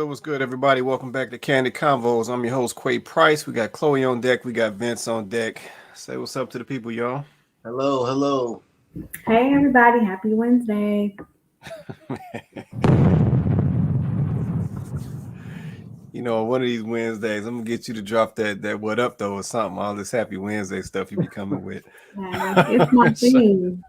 What's good, everybody? Welcome back to Candid Konvos. I'm your host, Quay Price. We got Chloe on deck. We got Vince on deck. Say what's up to the people, y'all. Hello, hello. Hey everybody, happy Wednesday. You know, one of these Wednesdays, I'm gonna get you to drop that what up though or something. All this Happy Wednesday stuff you be coming with. It's my thing.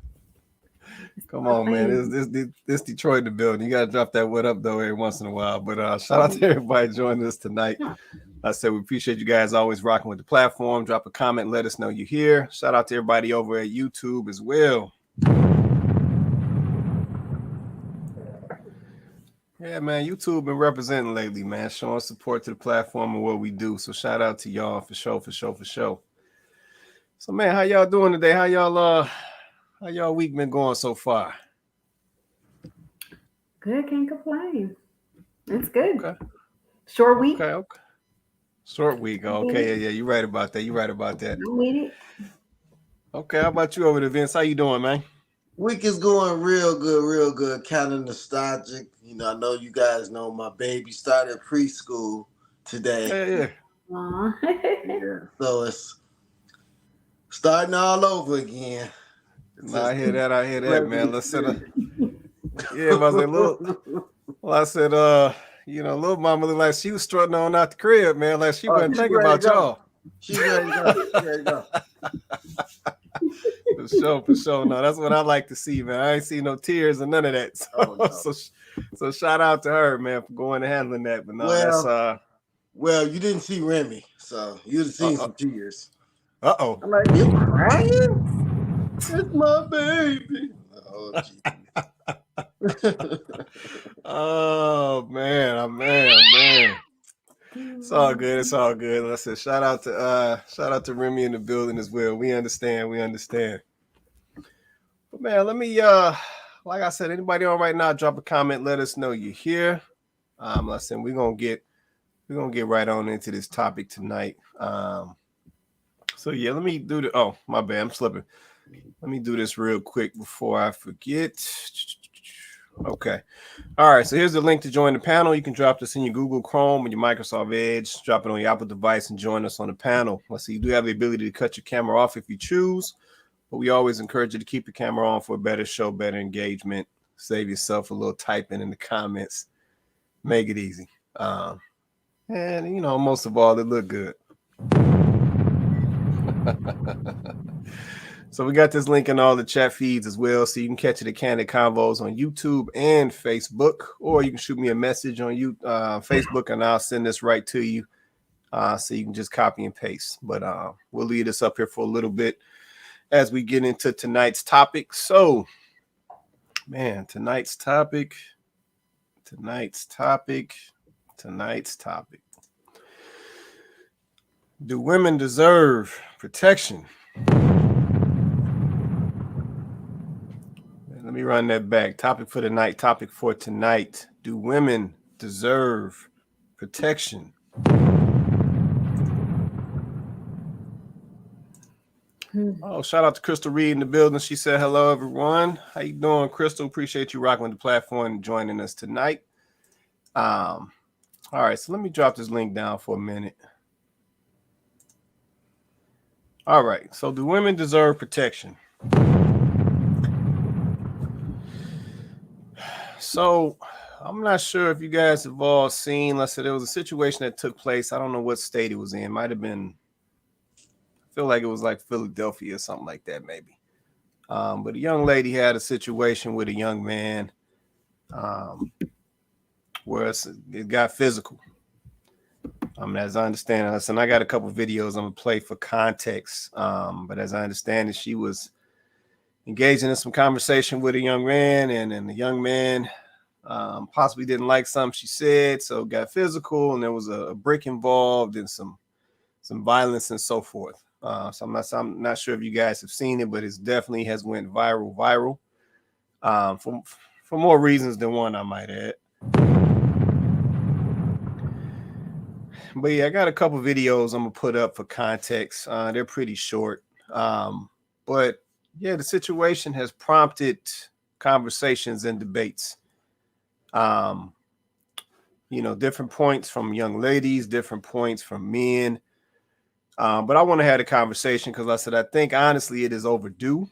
It's Come my on, man. thing. This Detroit in the building. You gotta drop that what up though every once in a while. But shout out to everybody joining us tonight. Like I said, we appreciate you guys always rocking with the platform. Drop a comment, let us know you're here. Shout out to everybody over at YouTube as well. Yeah, man, YouTube been representing lately, man, showing support to the platform and what we do. So shout out to y'all for sure. So man, how y'all doing today? How y'all week been going so far? Good, can't complain. It's good. Okay, Short week. okay. Short week. Okay, yeah, you're right about that. I'm with it. Okay, how about you over there, Vince? How you doing, man? Week is going real good. Kind of nostalgic. I know you guys know my baby started preschool today. Yeah. Aw. Yeah. So it's starting all over again. No, I hear that, man. Let's set up. Yeah, but I said, little mama looked like she was strutting on out the crib, man. Like she wasn't thinking about y'all. She's ready to go. For sure. No, that's what I like to see, man. I ain't see no tears or none of that. So, so shout out to her, man, for going and handling that. But no, that's Well, you didn't see Remy, so you'd have seen some tears. Uh-oh. I'm like, you crying? It's my baby. Oh, Oh man. It's all good. Let's say shout out to Remy in the building as well. We understand. But man, let me like I said, anybody on right now, drop a comment, let us know you're here. Like I said, we're gonna get right on into this topic tonight. So yeah, let me do the my bad, I'm slipping. Let me do this real quick before I forget. Okay. All right. So here's the link to join the panel. You can drop this in your Google Chrome or your Microsoft Edge. Drop it on your Apple device and join us on the panel. Let's see. You do have the ability to cut your camera off if you choose, but we always encourage you to keep your camera on for a better show, better engagement. Save yourself a little typing in the comments. Make it easy. And most of all, they look good. So we got this link in all the chat feeds as well, so you can catch it at Candid Convos on YouTube and Facebook, or you can shoot me a message on Facebook, and I'll send this right to you, so you can just copy and paste. But we'll leave this up here for a little bit as we get into tonight's topic. So, man, tonight's topic. Do women deserve protection? Let me run that back. Topic for tonight. Do women deserve protection? Oh, shout out to Crystal Reed in the building. She said, hello, everyone. How you doing, Crystal? Appreciate you rocking with the platform and joining us tonight. All right, so let me drop this link down for a minute. All right, so do women deserve protection? So I'm not sure if you guys have all seen, let's say there was a situation that took place. I don't know what state it was in. Might have been, I feel like it was like Philadelphia or something like that, maybe. But a young lady had a situation with a young man where it got physical. As I understand it, listen, I got a couple videos I'm going to play for context. But as I understand it, she was engaging in some conversation with a young man, and the young man possibly didn't like something she said, so it got physical, and there was a brick involved and some violence and so forth. So I'm not sure if you guys have seen it, but it definitely has went viral for more reasons than one, I might add. But yeah, I got a couple videos I'm gonna put up for context. They're pretty short, but yeah, the situation has prompted conversations and debates. different points from young ladies, different points from men. But I want to have a conversation because I said, I think honestly it is overdue.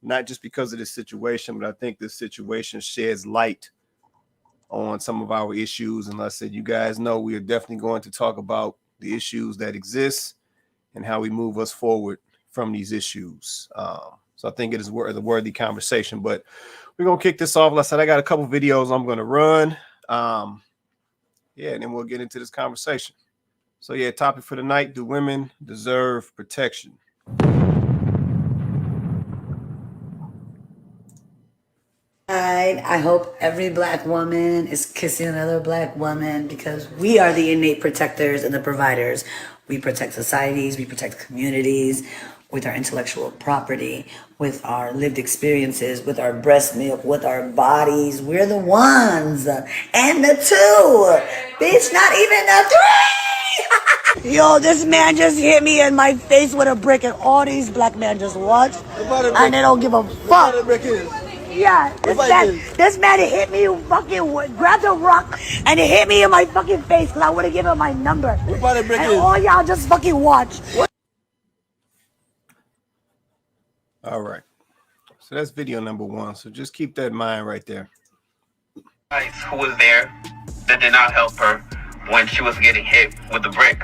Not just because of this situation, but I think this situation sheds light on some of our issues. And like I said, you guys know we are definitely going to talk about the issues that exist and how we move us forward from these issues. So I think it is a worthy conversation, but we're going to kick this off. Like I said, I got a couple videos I'm going to run. And then we'll get into this conversation. So yeah, topic for tonight: do women deserve protection? I hope every black woman is kissing another black woman because we are the innate protectors and the providers. We protect societies, we protect communities with our intellectual property, with our lived experiences, with our breast milk, with our bodies. We're the ones. And the two. Bitch, not even the three. Yo, this man just hit me in my face with a brick and all these black men just watched and they don't give a fuck. Yeah, this man hit me, fucking grabbed a rock and it hit me in my fucking face because I would have given him my number. And all y'all just fucking watch. All right. So that's video number 1. So just keep that in mind right there. Who was there that did not help her when she was getting hit with the brick,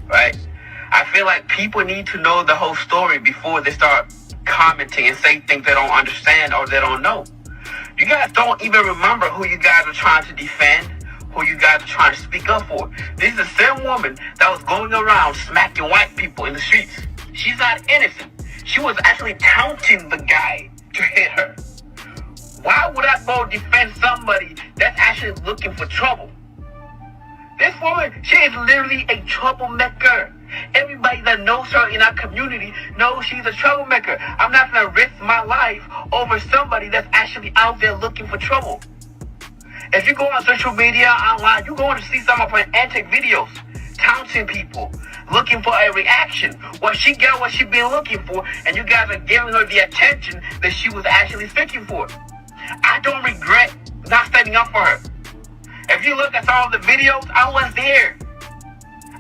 right? I feel like people need to know the whole story before they start commenting and say things they don't understand or they don't know. You guys don't even remember who you guys are trying to defend, who you guys are trying to speak up for. This is the same woman that was going around smacking white people in the streets. She's not innocent. She was actually taunting the guy to hit her. Why would I go defend somebody that's actually looking for trouble? This woman, she is literally a troublemaker. Everybody that knows her in our community knows she's a troublemaker. I'm not going to risk my life over somebody that's actually out there looking for trouble. If you go on social media, online, you're going to see some of her antic videos, taunting people, looking for a reaction. Well, she got what she been looking for, and you guys are giving her the attention that she was actually seeking for. I don't regret not standing up for her. If you look at some of the videos, I was there.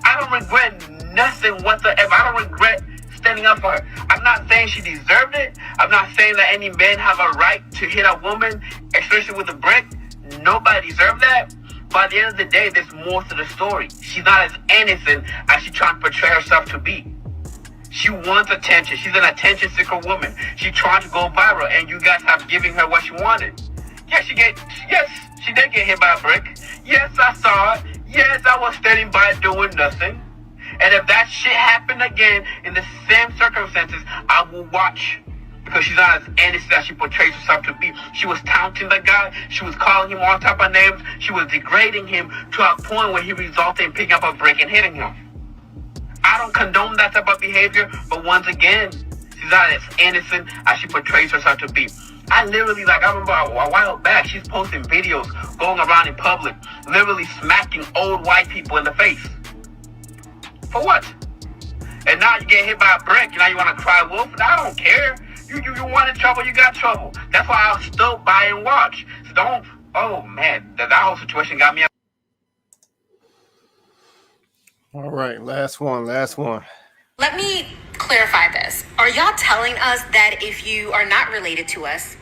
I don't regret nothing whatsoever. I don't regret standing up for her. I'm not saying she deserved it. I'm not saying that any men have a right to hit a woman, especially with a brick. Nobody deserves that. But at the end of the day, there's more to the story. She's not as innocent as she's trying to portray herself to be. She wants attention. She's an attention seeker woman. She's trying to go viral, and you guys have given her what she wanted. Yes, she did get hit by a brick. Yes, I saw it. Yes, I was standing by doing nothing. And if that shit happened again in the same circumstances, I will watch. Because she's not as innocent as she portrays herself to be. She was taunting the guy. She was calling him all type of names. She was degrading him to a point where he resulted in picking up a brick and hitting him. I don't condone that type of behavior, but once again, she's not as innocent as she portrays herself to be. I remember a while back, she's posting videos going around in public, literally smacking old white people in the face. For what? And now you get hit by a brick, and now you want to cry wolf? I don't care. You wanted trouble, you got trouble. That's why I'll still buy and watch. So don't, oh man, that whole situation got me up. All right, last one. Let me clarify this. Are y'all telling us that if you are not related to us,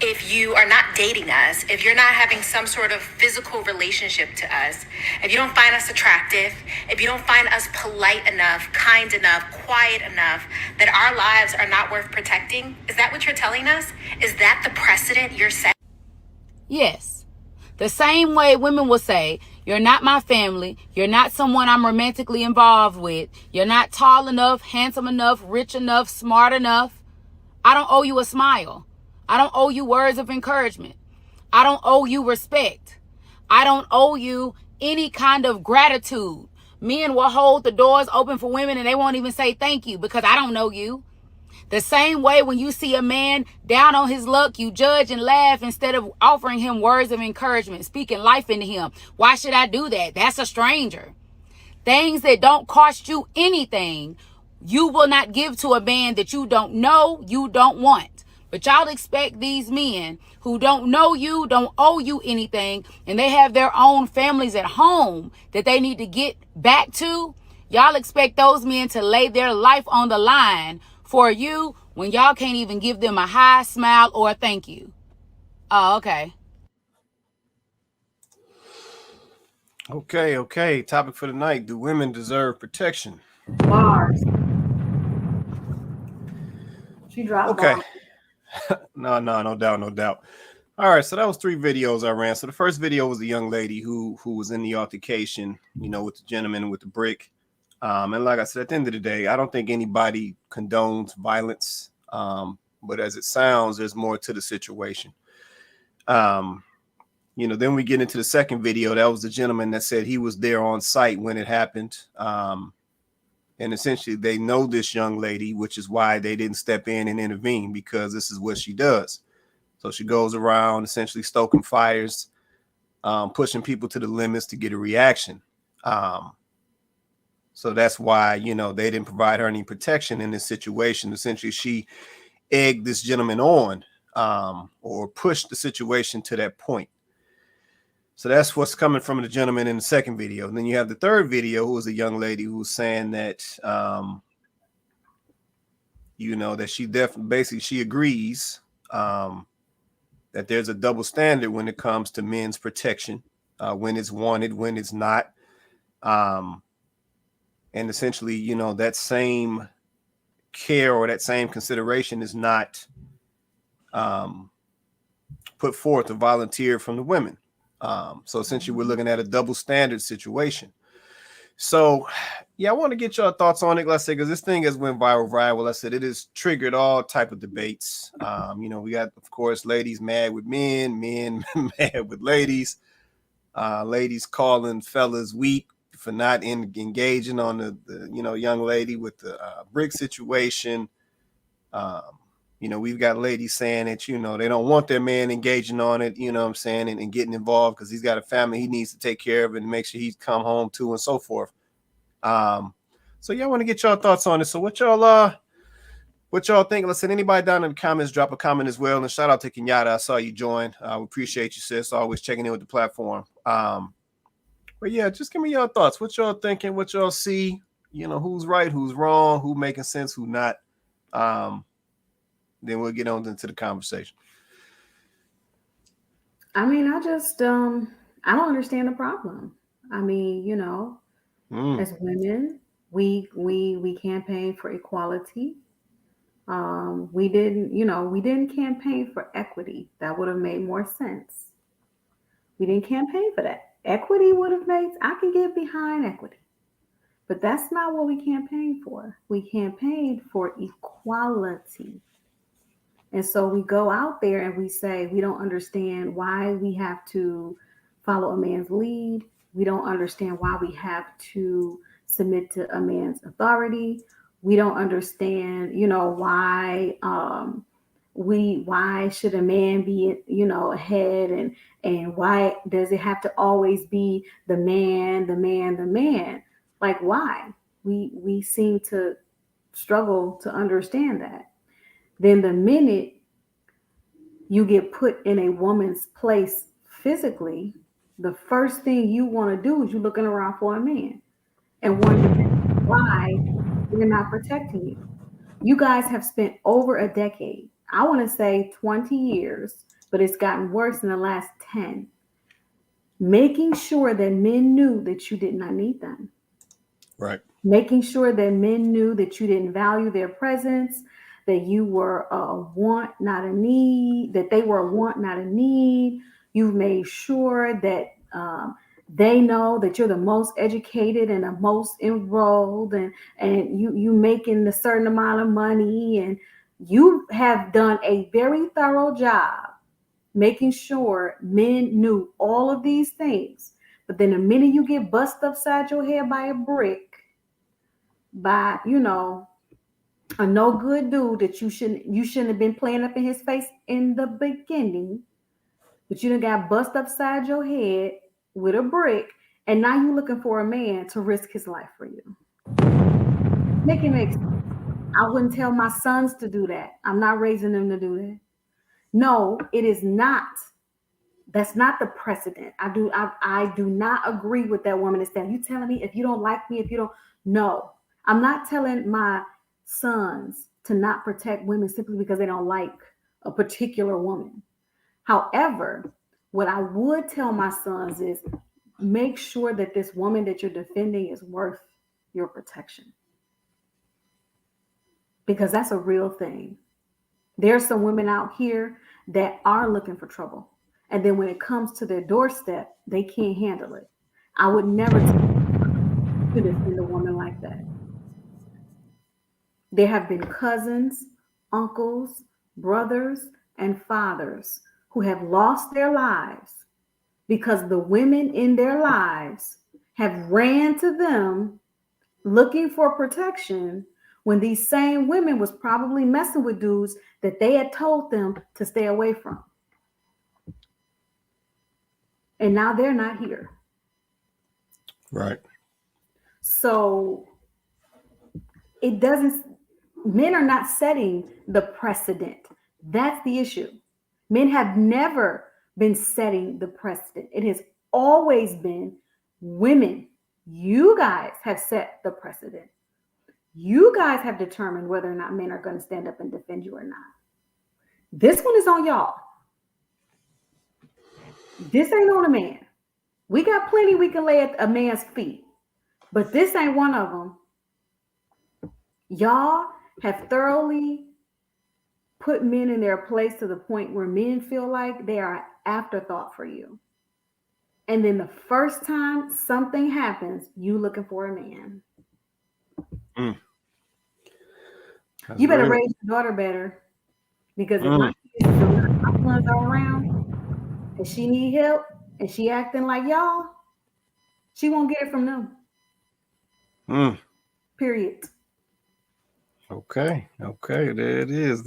if you are not dating us, if you're not having some sort of physical relationship to us, if you don't find us attractive, if you don't find us polite enough, kind enough, quiet enough, that our lives are not worth protecting? Is that what you're telling us? Is that the precedent you're setting? Yes. The same way women will say, you're not my family. You're not someone I'm romantically involved with. You're not tall enough, handsome enough, rich enough, smart enough. I don't owe you a smile. I don't owe you words of encouragement. I don't owe you respect. I don't owe you any kind of gratitude. Men will hold the doors open for women and they won't even say thank you because I don't know you. The same way when you see a man down on his luck, you judge and laugh instead of offering him words of encouragement, speaking life into him. Why should I do that? That's a stranger. Things that don't cost you anything, you will not give to a man that you don't know, you don't want. But y'all expect these men who don't know you, don't owe you anything, and they have their own families at home that they need to get back to. Y'all expect those men to lay their life on the line for you when y'all can't even give them a hi, smile, or a thank you. Oh, okay. Okay. Topic for the night: do women deserve protection? Bars. She dropped Okay. bars. No doubt. All right, so that was 3 videos I ran. So the first video was a young lady who was in the altercation, with the gentleman with the brick. And like I said, at the end of the day, I don't think anybody condones violence. But as it sounds, there's more to the situation. Then we get into the second video. That was the gentleman that said he was there on site when it happened. And essentially they know this young lady, which is why they didn't step in and intervene, because this is what she does. So she goes around essentially stoking fires, pushing people to the limits to get a reaction. So that's why, they didn't provide her any protection in this situation. Essentially, she egged this gentleman on, or pushed the situation to that point. So that's what's coming from the gentleman in the second video. And then you have the third video, who was a young lady who was saying that, that she basically she agrees that there's a double standard when it comes to men's protection, when it's wanted, when it's not. And essentially, that same care or that same consideration is not put forth or volunteered from the women. So essentially, we're looking at a double standard situation. So, yeah, I want to get your thoughts on it. Let's say, because this thing has went viral. I said it has triggered all type of debates. We got, of course, ladies mad with men mad with ladies, ladies calling fellas weak for not engaging on the young lady with the brick situation. We've got ladies saying that, they don't want their man engaging on it, and getting involved because he's got a family he needs to take care of and make sure he's come home to, and so forth. So yeah, I want to get y'all thoughts on it. So what y'all think? Listen, anybody down in the comments, drop a comment as well. And shout out to Kenyatta. I saw you join. We appreciate you, sis. Always checking in with the platform. But yeah, just give me your thoughts. What y'all thinking? What y'all see? Who's right, who's wrong, who making sense, who not. Then we'll get on into the conversation. I mean, I just I don't understand the problem. I mean, as women, we campaign for equality. We didn't campaign for equity. That would have made more sense. We didn't campaign for that. Equity would have made, I can get behind equity. But that's not what we campaigned for. We campaigned for equality. And so we go out there and we say, we don't understand why we have to follow a man's lead. We don't understand why we have to submit to a man's authority. We don't understand, why why should a man be, ahead, and why does it have to always be the man? Like, why? We seem to struggle to understand that. Then the minute you get put in a woman's place physically, the first thing you want to do is you're looking around for a man and wondering why they're not protecting you. You guys have spent over a decade, I want to say 20 years, but it's gotten worse in the last 10, making sure that men knew that you did not need them. Right. Making sure that men knew that you didn't value their presence, that you were a want, not a need, that they were a want, not a need. You've made sure that they know that you're the most educated and the most enrolled, and you making a certain amount of money, and you have done a very thorough job making sure men knew all of these things. But then the minute you get busted upside your head by a brick, by a no good dude that you shouldn't have been playing up in his face in the beginning, but you done got bust upside your head with a brick, and now you're looking for a man to risk his life for you. Make it make sense. I wouldn't tell my sons to do that. I'm not raising them to do that. No, it is not. That's not the precedent. I do not agree with that woman that's saying, you telling me if you don't like me, if you don't, no. I'm not telling my sons to not protect women simply because they don't like a particular woman. However, what I would tell my sons is make sure that this woman that you're defending is worth your protection. Because that's a real thing. There's some women out here that are looking for trouble. And then when it comes to their doorstep, they can't handle it. I would never to defend a woman like that. There have been cousins, uncles, brothers, and fathers who have lost their lives because the women in their lives have ran to them looking for protection when these same women was probably messing with dudes that they had told them to stay away from. And now they're not here. Right. So men are not setting the precedent. That's the issue. Men have never been setting the precedent. It has always been women. You guys have set the precedent. You guys have determined whether or not men are going to stand up and defend you or not. This one is on y'all. This ain't on a man. We got plenty we can lay at a man's feet, but this ain't one of them. Y'all have thoroughly put men in their place to the point where men feel like they are an afterthought for you. And then the first time something happens, you looking for a man. You better raise your daughter better, because if my sons are around and she need help and she acting like y'all, she won't get it from them. Period. Okay. There it is.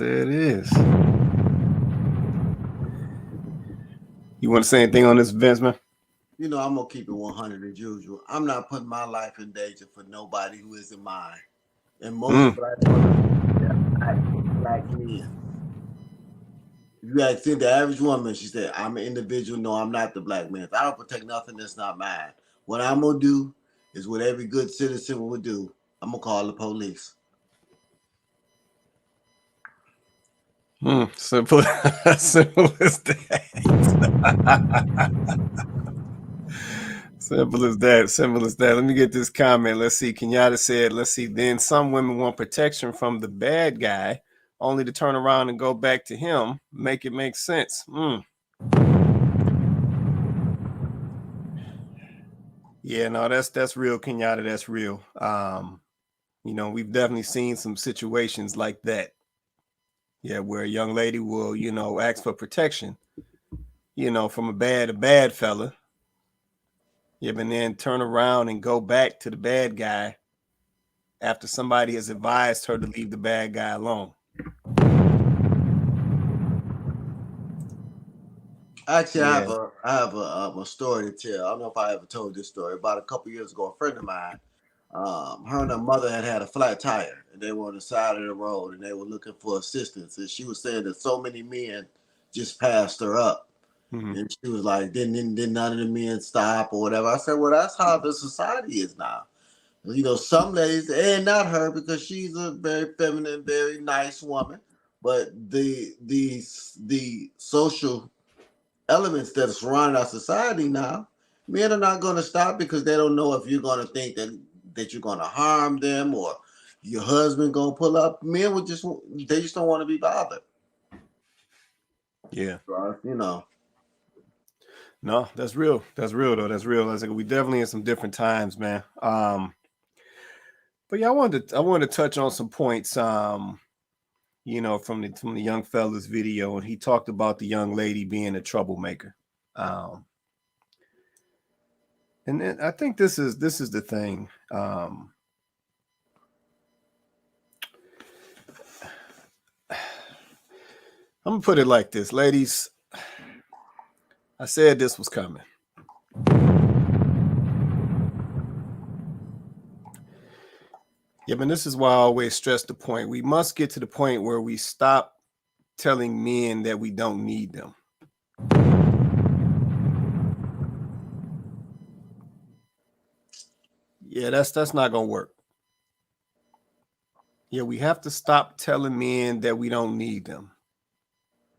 You want to say anything on this, Vince, man? You know, I'm gonna keep it 100 as usual. I'm not putting my life in danger for nobody who isn't mine. And most black men. If you ask the average woman, she said, I'm an individual. No, I'm not the black man. If I don't protect nothing that's not mine, what I'm gonna do is what every good citizen would do. I'm gonna call the police. Simple as that. Simple as that. Let me get this comment. Let's see. Kenyatta said, let's see. Then some women want protection from the bad guy, only to turn around and go back to him. Make it make sense. Yeah, no, that's real, Kenyatta. That's real. You know, we've definitely seen some situations like that. Yeah, where a young lady will, you know, ask for protection, you know, from a bad fella. Yeah, but then turn around and go back to the bad guy after somebody has advised her to leave the bad guy alone. Actually, I have a story to tell. I don't know if I ever told this story. About a couple years ago, a friend of mine, her and her mother had a flat tire, and they were on the side of the road, and they were looking for assistance. And she was saying that so many men just passed her up, and she was like, "Didn't none of the men stop or whatever?" I said, "Well, that's how the society is now. You know, some ladies, and not her because she's a very feminine, very nice woman, but the social elements that surround our society now, men are not going to stop because they don't know if you're going to think that you're going to harm them or your husband going to pull up. Men would just don't want to be bothered." Yeah. So, you know. No, that's real. That's real though. That's real. That's like we definitely in some different times, man. But yeah, I wanted to touch on some points. You know, from the young fella's video, and he talked about the young lady being a troublemaker. And then I think this is the thing. I'm gonna put it like this, ladies. I said this was coming. Yeah, but this is why I always stress the point. We must get to the point where we stop telling men that we don't need them. Yeah, that's not gonna work. Yeah, we have to stop telling men that we don't need them.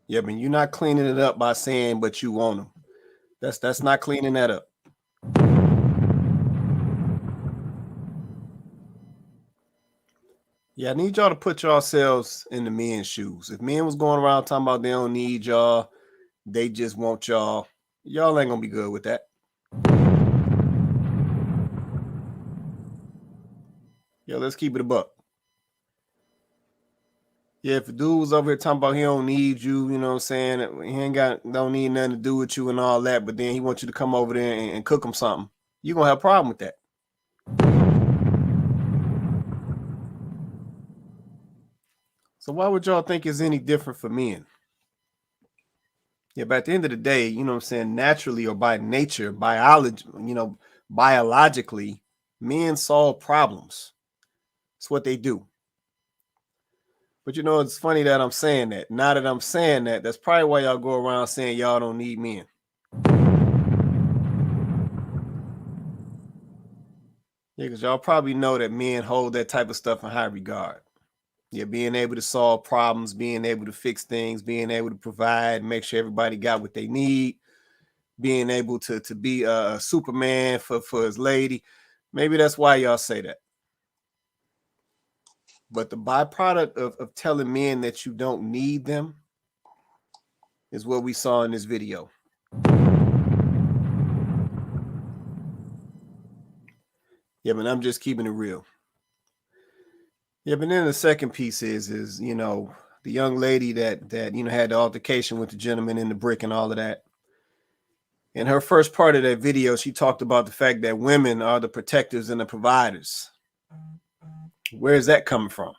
Yeah, but you're not cleaning it up by saying, but you want them. That's not cleaning that up. Yeah, I need y'all to put yourselves in the men's shoes. If men was going around talking about they don't need y'all, they just want y'all, y'all ain't gonna be good with that. Yeah, let's keep it a buck. Yeah, if a dude was over here talking about he don't need you, you know what I'm saying? He don't need nothing to do with you and all that, but then he wants you to come over there and cook him something. You're gonna have a problem with that. So why would y'all think it's any different for men? Yeah, but at the end of the day, you know what I'm saying, naturally or by nature, biologically, men solve problems. It's what they do. But you know, it's funny that I'm saying that. Now that I'm saying that, that's probably why y'all go around saying y'all don't need men. Yeah, because y'all probably know that men hold that type of stuff in high regard. Yeah, being able to solve problems, being able to fix things, being able to provide, make sure everybody got what they need, being able to be a Superman for his lady. Maybe that's why y'all say that. But the byproduct of telling men that you don't need them is what we saw in this video. Yeah, but I'm just keeping it real. Yeah, but then the second piece is you know, the young lady that you know had the altercation with the gentleman in the brick and all of that. In her first part of that video, she talked about the fact that women are the protectors and the providers. Where is that coming from?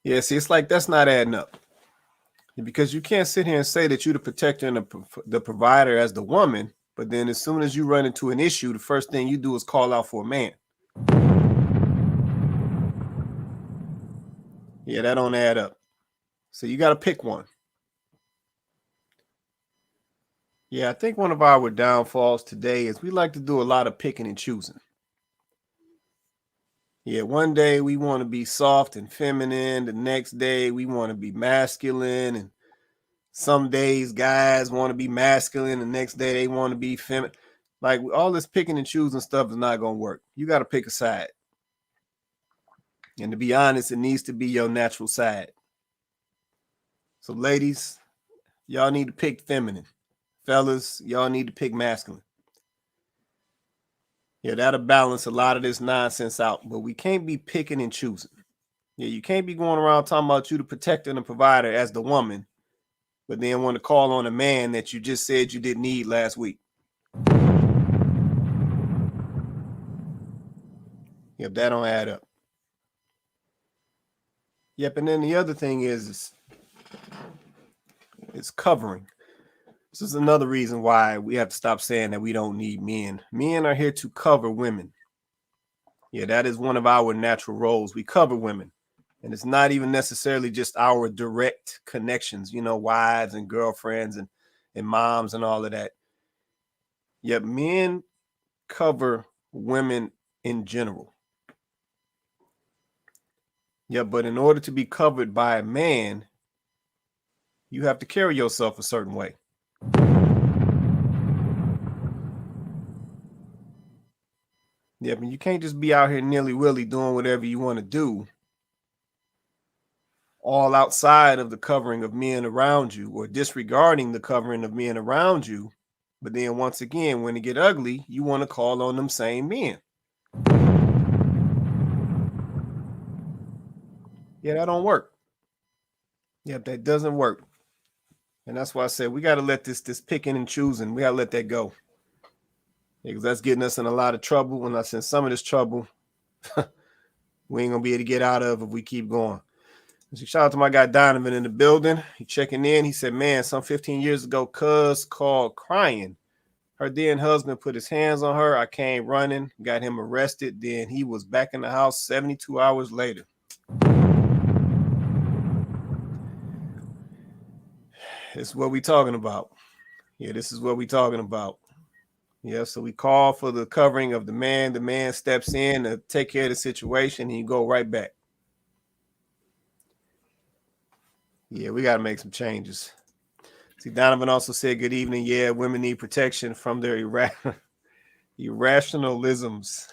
Yeah, see, it's like that's not adding up. Because you can't sit here and say that you're the protector and the provider as the woman, but then as soon as you run into an issue, the first thing you do is call out for a man. Yeah, that don't add up. So you got to pick one. Yeah, I think one of our downfalls today is we like to do a lot of picking and choosing. Yeah, one day we want to be soft and feminine. The next day we want to be masculine. And some days guys want to be masculine. The next day they want to be feminine. Like all this picking and choosing stuff is not going to work. You got to pick a side. And to be honest, it needs to be your natural side. So ladies, y'all need to pick feminine. Fellas, y'all need to pick masculine. Yeah, that'll balance a lot of this nonsense out. But we can't be picking and choosing. Yeah, you can't be going around talking about you the protector and the provider as the woman, but then want to call on a man that you just said you didn't need last week. Yep, that don't add up. Yep, and then the other thing is it's covering. This is another reason why we have to stop saying that we don't need men. Men are here to cover women. Yeah, that is one of our natural roles. We cover women. And it's not even necessarily just our direct connections, you know, wives and girlfriends and moms and all of that. Yet men cover women in general. Yeah, but in order to be covered by a man, you have to carry yourself a certain way. Yeah, but you can't just be out here nilly-willy doing whatever you want to do, all outside of the covering of men around you or disregarding the covering of men around you. But then once again, when it get ugly, you want to call on them same men. Yeah, that don't work. Yeah, that doesn't work. And that's why I said we got to let this picking and choosing, we got to let that go. Because that's getting us in a lot of trouble. And that's in some of this trouble we ain't going to be able to get out of if we keep going. So shout out to my guy Donovan in the building. He checking in. He said, man, some 15 years ago, cuz called crying. Her then husband put his hands on her. I came running, got him arrested. Then he was back in the house 72 hours later. This is what we talking about. Yeah, this is what we talking about. Yeah, so we call for the covering of the man. The man steps in to take care of the situation, and you go right back. Yeah, we got to make some changes. See, Donovan also said, good evening. Yeah, women need protection from their irrationalisms.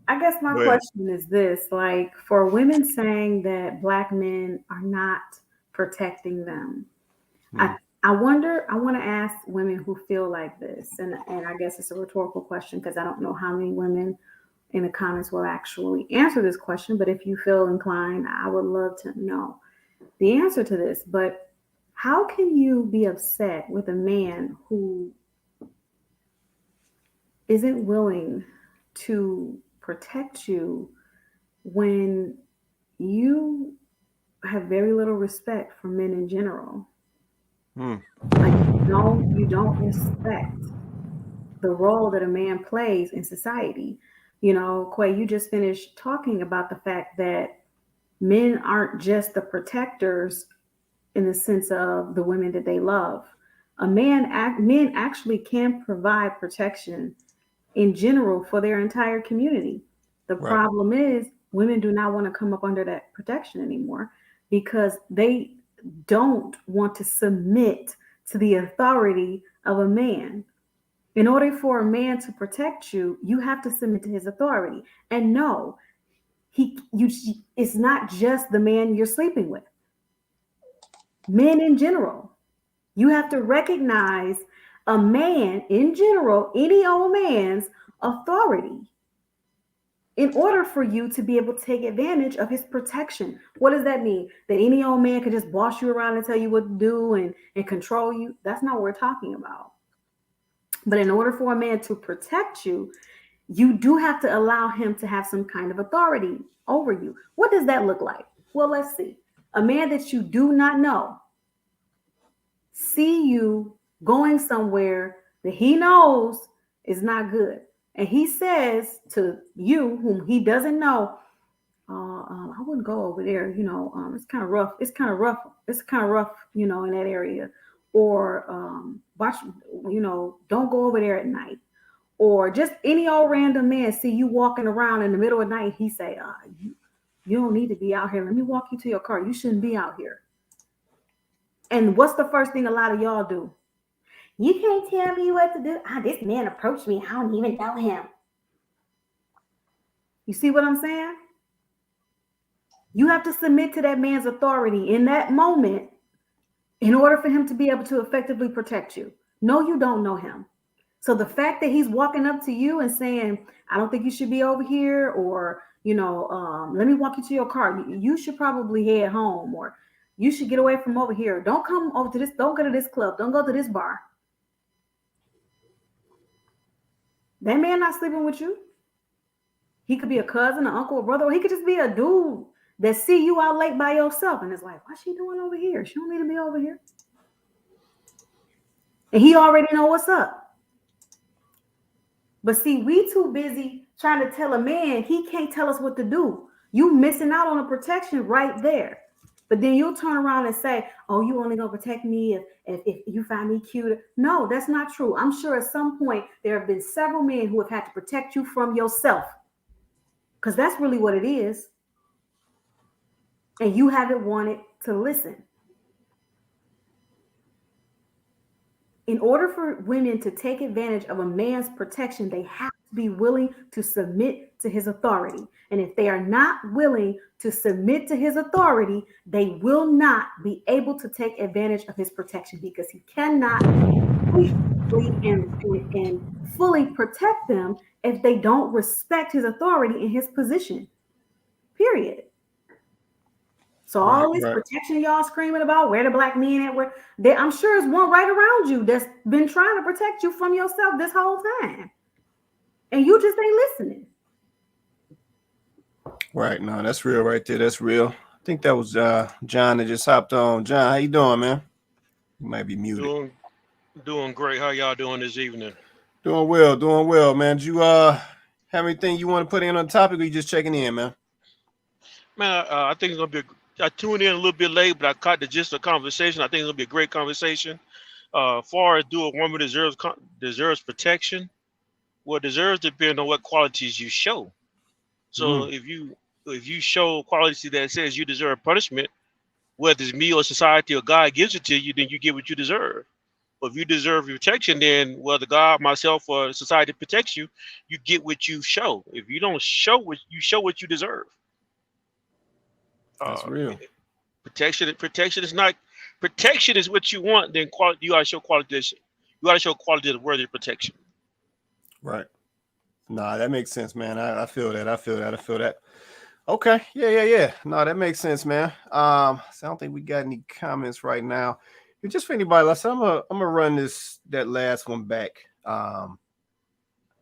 I guess my question is this, like, for women saying that Black men are not protecting them, I wonder, I want to ask women who feel like this, and I guess it's a rhetorical question because I don't know how many women in the comments will actually answer this question, but if you feel inclined, I would love to know the answer to this. But how can you be upset with a man who isn't willing to protect you when you have very little respect for men in general? Like, you don't respect the role that a man plays in society. You know, Quay, you just finished talking about the fact that men aren't just the protectors in the sense of the women that they love. Men actually can provide protection in general for their entire community. The problem is women do not want to come up under that protection anymore because they don't want to submit to the authority of a man. In order for a man to protect you, you have to submit to his authority. And no, it's not just the man you're sleeping with. Men in general, you have to recognize a man in general, any old man's authority in order for you to be able to take advantage of his protection. What does that mean? That any old man could just boss you around and tell you what to do and control you? That's not what we're talking about. But in order for a man to protect you, you do have to allow him to have some kind of authority over you. What does that look like? Well, let's see. A man that you do not know see you going somewhere that he knows is not good. And he says to you, whom he doesn't know, I wouldn't go over there. You know, it's kind of rough. It's kind of rough, you know, in that area. Or watch, you know, don't go over there at night. Or just any old random man see you walking around in the middle of the night. He say, you don't need to be out here. Let me walk you to your car. You shouldn't be out here. And what's the first thing a lot of y'all do? You can't tell me what to do. This man approached me. I don't even know him. You see what I'm saying? You have to submit to that man's authority in that moment in order for him to be able to effectively protect you. No, you don't know him. So the fact that he's walking up to you and saying, I don't think you should be over here, or, you know, let me walk you to your car. You should probably head home, or you should get away from over here. Don't come over to this. Don't go to this club. Don't go to this bar. That man not sleeping with you. He could be a cousin, an uncle, a brother, or he could just be a dude that see you out late by yourself and is like, what's she doing over here? She don't need to be over here. And he already know what's up. But see, we too busy trying to tell a man he can't tell us what to do. You missing out on the protection right there. But then you'll turn around and say, oh, you only gonna protect me if you find me cute. No, that's not true. I'm sure at some point there have been several men who have had to protect you from yourself. Because that's really what it is. And you haven't wanted to listen. In order for women to take advantage of a man's protection, they have to be willing to submit to his authority. And if they are not willing to submit to his authority, they will not be able to take advantage of his protection, because he cannot fully protect them if they don't respect his authority and his position. Period. So all this protection y'all screaming about, where the black men at, I'm sure there's one right around you that's been trying to protect you from yourself this whole time. And you just ain't listening. Right. No, that's real right there. That's real. I think that was John that just hopped on. John, how you doing, man? You might be muted. Doing great. How y'all doing this evening? Doing well, man. Did you have anything you want to put in on the topic, or you just checking in, man? Man, I think it's gonna be. I tuned in a little bit late, but I caught the gist of the conversation. I think it's gonna be a great conversation. Far as do a woman deserves protection? Well, deserves depend on what qualities you show. So if you show quality that says you deserve punishment, whether it's me or society or God gives it to you, then you get what you deserve. But if you deserve protection, then whether God, myself, or society protects you, you get what you show. If you don't show what you deserve. That's real. Protection is not protection is what you want. Then quality, you gotta show quality. You gotta show quality that's worthy of protection. Right. Nah, that makes sense, man. I feel that. Okay. Yeah. No, that makes sense, man. So I don't think we got any comments right now. Just for anybody else, I'm gonna run that last one back.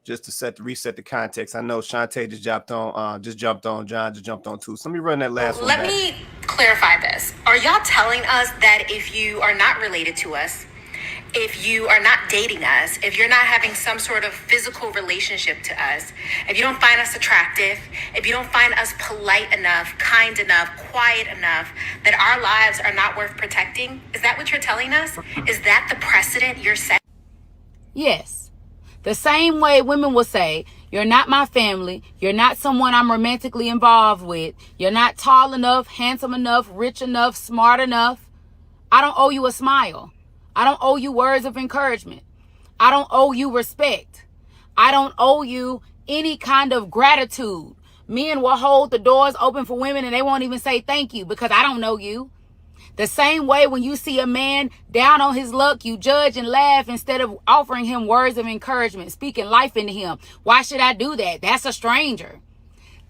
Just to reset the context. I know Shantae just jumped on. John just jumped on too. So let me run that last one. Let me clarify this. Are y'all telling us that if you are not related to us, if you are not dating us, if you're not having some sort of physical relationship to us, if you don't find us attractive, if you don't find us polite enough, kind enough, quiet enough, that our lives are not worth protecting? Is that what you're telling us? Is that the precedent you're setting? Yes. The same way women will say, you're not my family, you're not someone I'm romantically involved with, you're not tall enough, handsome enough, rich enough, smart enough. I don't owe you a smile. I don't owe you words of encouragement. I don't owe you respect. I don't owe you any kind of gratitude. Men will hold the doors open for women and they won't even say thank you because I don't know you. The same way when you see a man down on his luck, you judge and laugh instead of offering him words of encouragement, speaking life into him. Why should I do that? That's a stranger.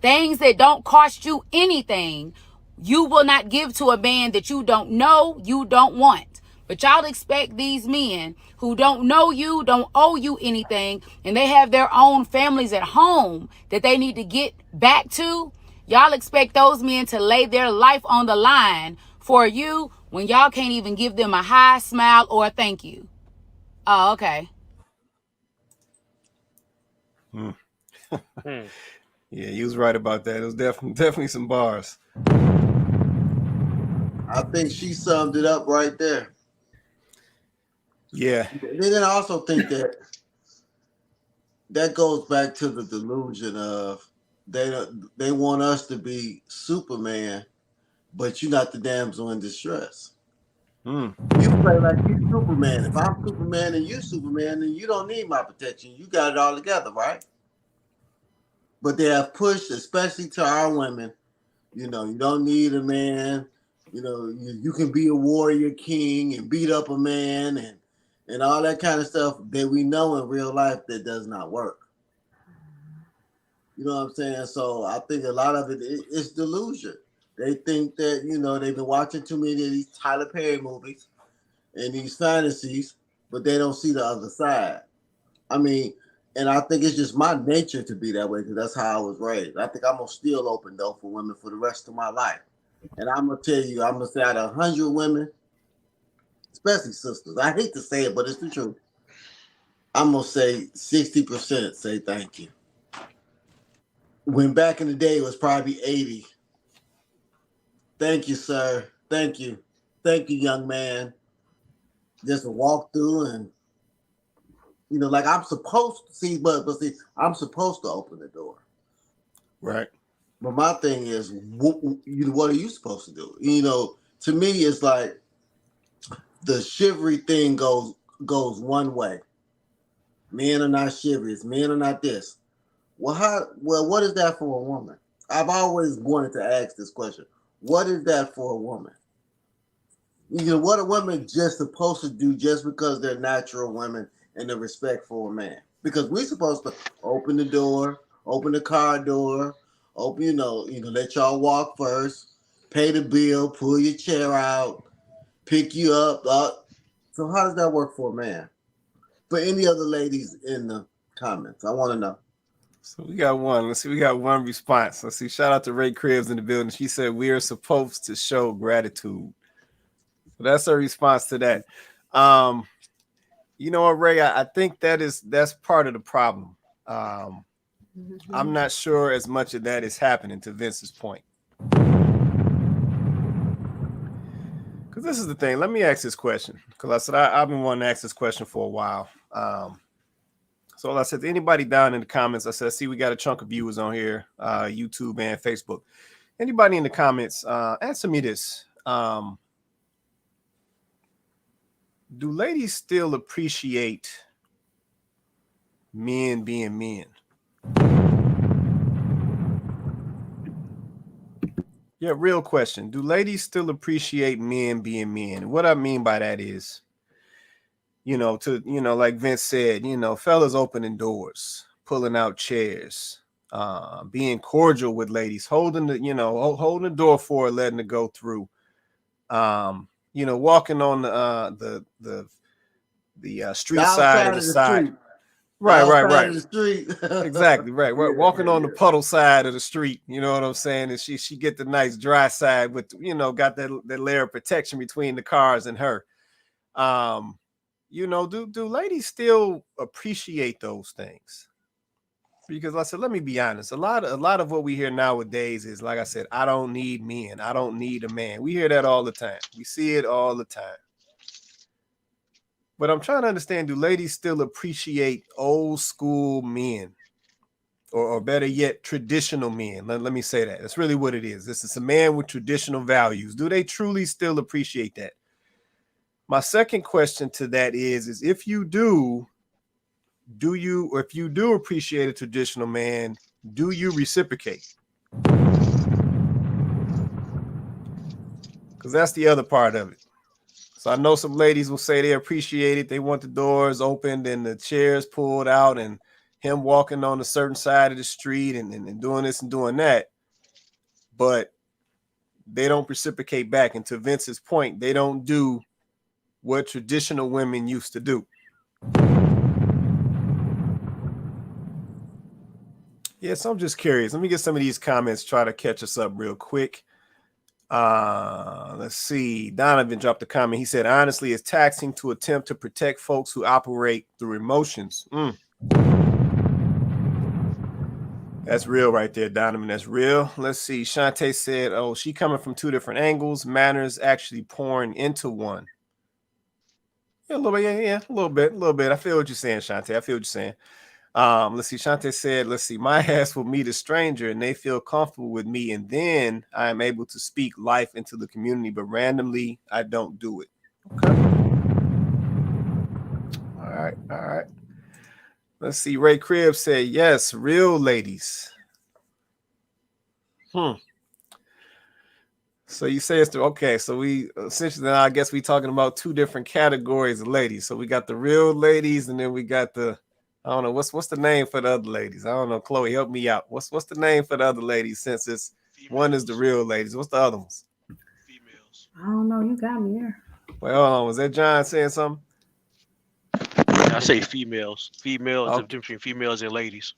Things that don't cost you anything, you will not give to a man that you don't know, you don't want. But y'all expect these men who don't know you, don't owe you anything, and they have their own families at home that they need to get back to. Y'all expect those men to lay their life on the line for you when y'all can't even give them a hi, smile, or a thank you. Oh, okay. Yeah, you was right about that. It was definitely some bars. I think she summed it up right there. Yeah. Then I also think that goes back to the delusion of they want us to be Superman, but you're not the damsel in distress. You play like you Superman. If I'm Superman and you Superman, then you don't need my protection. You got it all together, right? But they have pushed, especially to our women, you don't need a man. You can be a warrior king and beat up a man and all that kind of stuff that we know in real life that does not work. You know what I'm saying? So I think a lot of it is delusion. They think that, they've been watching too many of these Tyler Perry movies and these fantasies, but they don't see the other side. I mean, and I think it's just my nature to be that way because that's how I was raised. I think I'm going to still open, though, for women for the rest of my life. And I'm going to tell you, I'm going to say out of 100 women, especially sisters, I hate to say it, but it's the truth. I'm going to say 60% say thank you. When back in the day, it was probably 80. Thank you, sir. Thank you. Thank you, young man. Just a walk through and, like I'm supposed to see, but I'm supposed to open the door. Right. But my thing is, what are you supposed to do? To me, it's like the chivalry thing goes one way. Men are not chivalrous. Men are not this. Well, what is that for a woman? I've always wanted to ask this question. What is that for a woman? What are women just supposed to do just because they're natural women and they're respectful of man? Because we're supposed to open the door, open the car door, open, let y'all walk first, pay the bill, pull your chair out, pick you up. So how does that work for a man? For any other ladies in the comments, I want to know. So we got one. Let's see. We got one response. Let's see. Shout out to Ray Cribs in the building. She said we are supposed to show gratitude. So that's her response to that. You know what, Ray? I think that's part of the problem. I'm not sure as much of that is happening, to Vince's point. Because this is the thing. Let me ask this question. Because I said I've been wanting to ask this question for a while. So I said to anybody down in the comments, I said, see, we got a chunk of viewers on here, YouTube and Facebook. Anybody in the comments, answer me this. Do ladies still appreciate men being men? Yeah, real question. Do ladies still appreciate men being men? What I mean by that is, like Vince said, fellas opening doors, pulling out chairs, being cordial with ladies, holding the door for her, letting her go through, walking on the street side of the side. Street. Right. Of the street. Exactly, right. Walking on the puddle side of the street, you know what I'm saying? And she get the nice dry side with, got that layer of protection between the cars and her. Do ladies still appreciate those things? Because like I said, let me be honest. A lot of what we hear nowadays is, like I said, I don't need men. I don't need a man. We hear that all the time. We see it all the time. But I'm trying to understand, do ladies still appreciate old school men? Or better yet, traditional men? Let me say that. That's really what it is. This is a man with traditional values. Do they truly still appreciate that? My second question to that is if you do you, or if you do appreciate a traditional man, do you reciprocate? Because that's the other part of it. So I know some ladies will say they appreciate it. They want the doors opened and the chairs pulled out and him walking on a certain side of the street and doing this and doing that. But they don't reciprocate back. And to Vince's point, they don't do what traditional women used to do. Yeah, so I'm just curious. Let me get some of these comments, try to catch us up real quick. Let's see. Donovan dropped a comment. He said, honestly, it's taxing to attempt to protect folks who operate through emotions. That's real right there, Donovan. That's real. Let's see. Shantae said, oh, she coming from two different angles. Manners actually pouring into one. Yeah, a little bit. Yeah, a little bit. I feel what you're saying, Shantae. I feel what you're saying. Let's see. Shantae said, let's see. My ass will meet a stranger and they feel comfortable with me. And then I am able to speak life into the community, but randomly I don't do it. Okay. All right. Let's see. Ray Cribb said, yes, real ladies. So you say it's okay. So we essentially, I guess we talking about two different categories of ladies. So we got the real ladies, and then we got the, I don't know, what's the name for the other ladies? I don't know. Chloe, help me out. What's the name for the other ladies? Since it's females. One is the real ladies. What's the other ones? Females. I don't know. You got me there. Well, hold on. Was that John saying something? I say females. Females, the difference between females and ladies.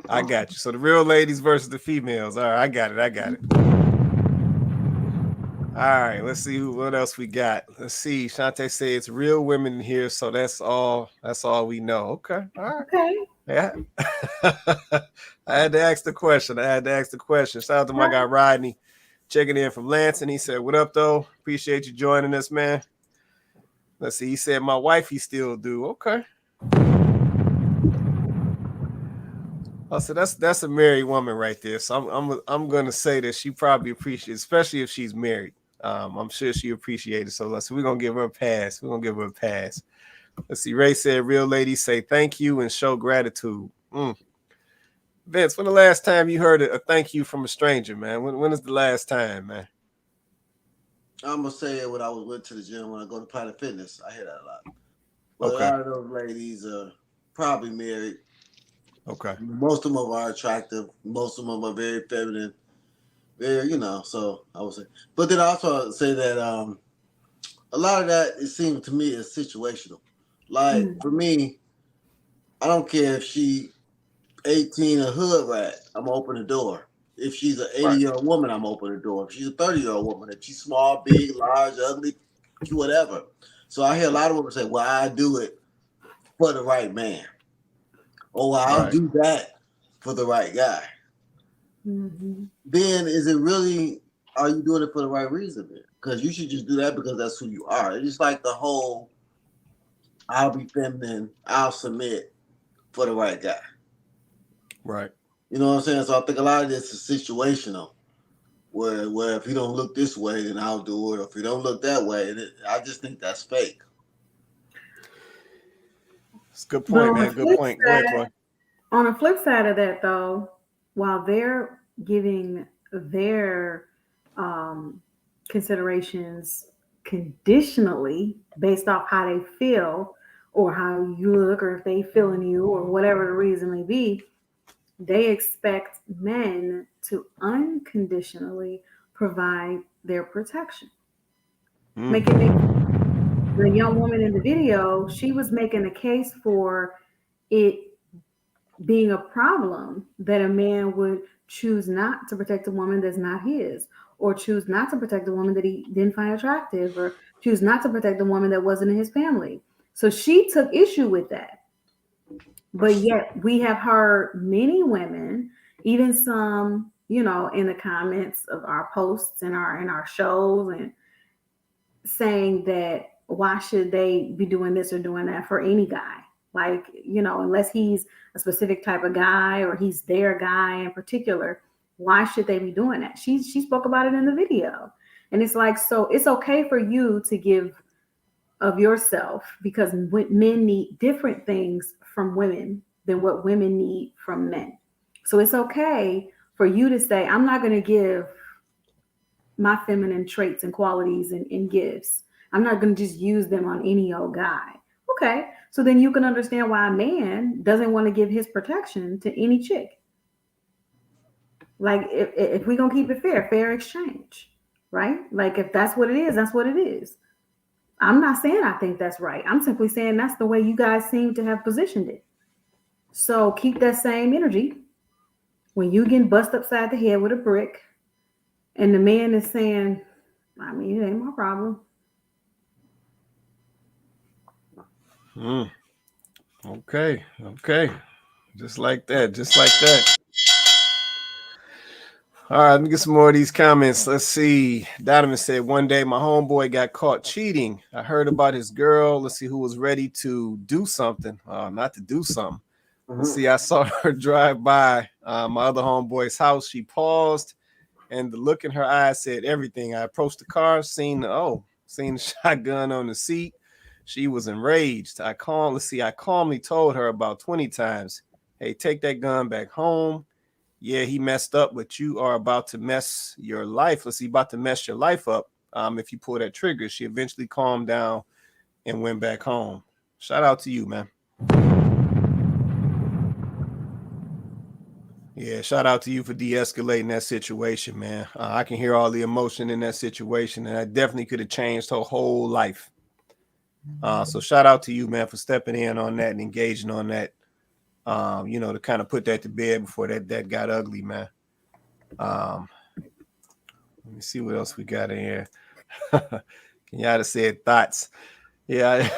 I got you. So the real ladies versus the females. All right, I got it. All right, let's see what else we got. Let's see. Shantae said it's real women in here, so that's all we know. Okay. All right. Okay. Yeah. I had to ask the question. Shout out to my guy Rodney checking in from Lansing. He said, what up, though? Appreciate you joining us, man. Let's see. He said, my wife, he still do. Okay. Oh, so that's a married woman right there. So I'm gonna say that she probably appreciates, especially if she's married. I'm sure she appreciated. So we're gonna give her a pass. Let's see. Ray said, real ladies say thank you and show gratitude. Vince, when the last time you heard a thank you from a stranger, man? When is the last time, man? I'm gonna say it when I went to the gym, when I go to Planet Fitness. I hear that a lot. But Okay. a lot of those ladies are probably married. Okay. Most of them are attractive. Most of them are very feminine. Very, so I would say. But then I also say that a lot of that, it seems to me, is situational. Like, for me, I don't care if she 18, a hood rat, I'm going to open the door. If she's an 80-year-old woman, I'm open the door. If she's a 30-year-old woman, if she's small, big, large, ugly, whatever. So I hear a lot of women say, well, I do it for the right man. Or I'll do that for the right guy. Mm-hmm. Then is it really, are you doing it for the right reason? Because you should just do that because that's who you are. It's just like the whole, I'll be feminine, I'll submit for the right guy. Right. You know what I'm saying? So I think a lot of this is situational. Where if you don't look this way, then I'll do it. Or if you don't look that way, I just think that's fake. It's a good point, man. Good point. Go ahead, Troy. On the flip side of that, though, while they're giving their considerations conditionally based off how they feel or how you look or if they feeling you or whatever the reason may be, they expect men to unconditionally provide their protection. Make it make the young woman in the video, she was making a case for it being a problem that a man would choose not to protect a woman that's not his, or choose not to protect a woman that he didn't find attractive, or choose not to protect a woman that wasn't in his family. So she took issue with that. But yet we have heard many women, even some, you know, in the comments of our posts and our shows, and saying that why should they be doing this or doing that for any guy? Like, you know, unless he's a specific type of guy or he's their guy in particular, why should they be doing that? She spoke about it in the video. And it's like, so it's okay for you to give of yourself because men need different things from women than what women need from men. So it's okay for you to say, I'm not going to give my feminine traits and qualities and gifts. I'm not going to just use them on any old guy. Okay. So then you can understand why a man doesn't want to give his protection to any chick. Like if we're going to keep it fair exchange, right? Like if that's what it is, that's what it is. I'm not saying I think that's right. I'm simply saying that's the way you guys seem to have positioned it. So keep that same energy when you get bust upside the head with a brick and the man is saying, I mean, it ain't my problem. Okay. Just like that. All right, let me get some more of these comments. Let's see. Donovan said, one day my homeboy got caught cheating. I heard about his girl. Let's see who was ready to do something. Not to do something. Let's see. I saw her drive by my other homeboy's house. She paused, and the look in her eyes said everything. I approached the car, seen the shotgun on the seat. She was enraged. I calmly told her about 20 times, hey, take that gun back home. Yeah, he messed up, but you are about to mess your life. About to mess your life up if you pull that trigger. She eventually calmed down and went back home. Shout out to you, man. Yeah, shout out to you for de-escalating that situation, man. I can hear all the emotion in that situation, and I definitely could have changed her whole life. So shout out to you, man, for stepping in on that and engaging on that. To kind of put that to bed before that got ugly, man. Let me see what else we got in here. Kenyatta said thoughts. Yeah,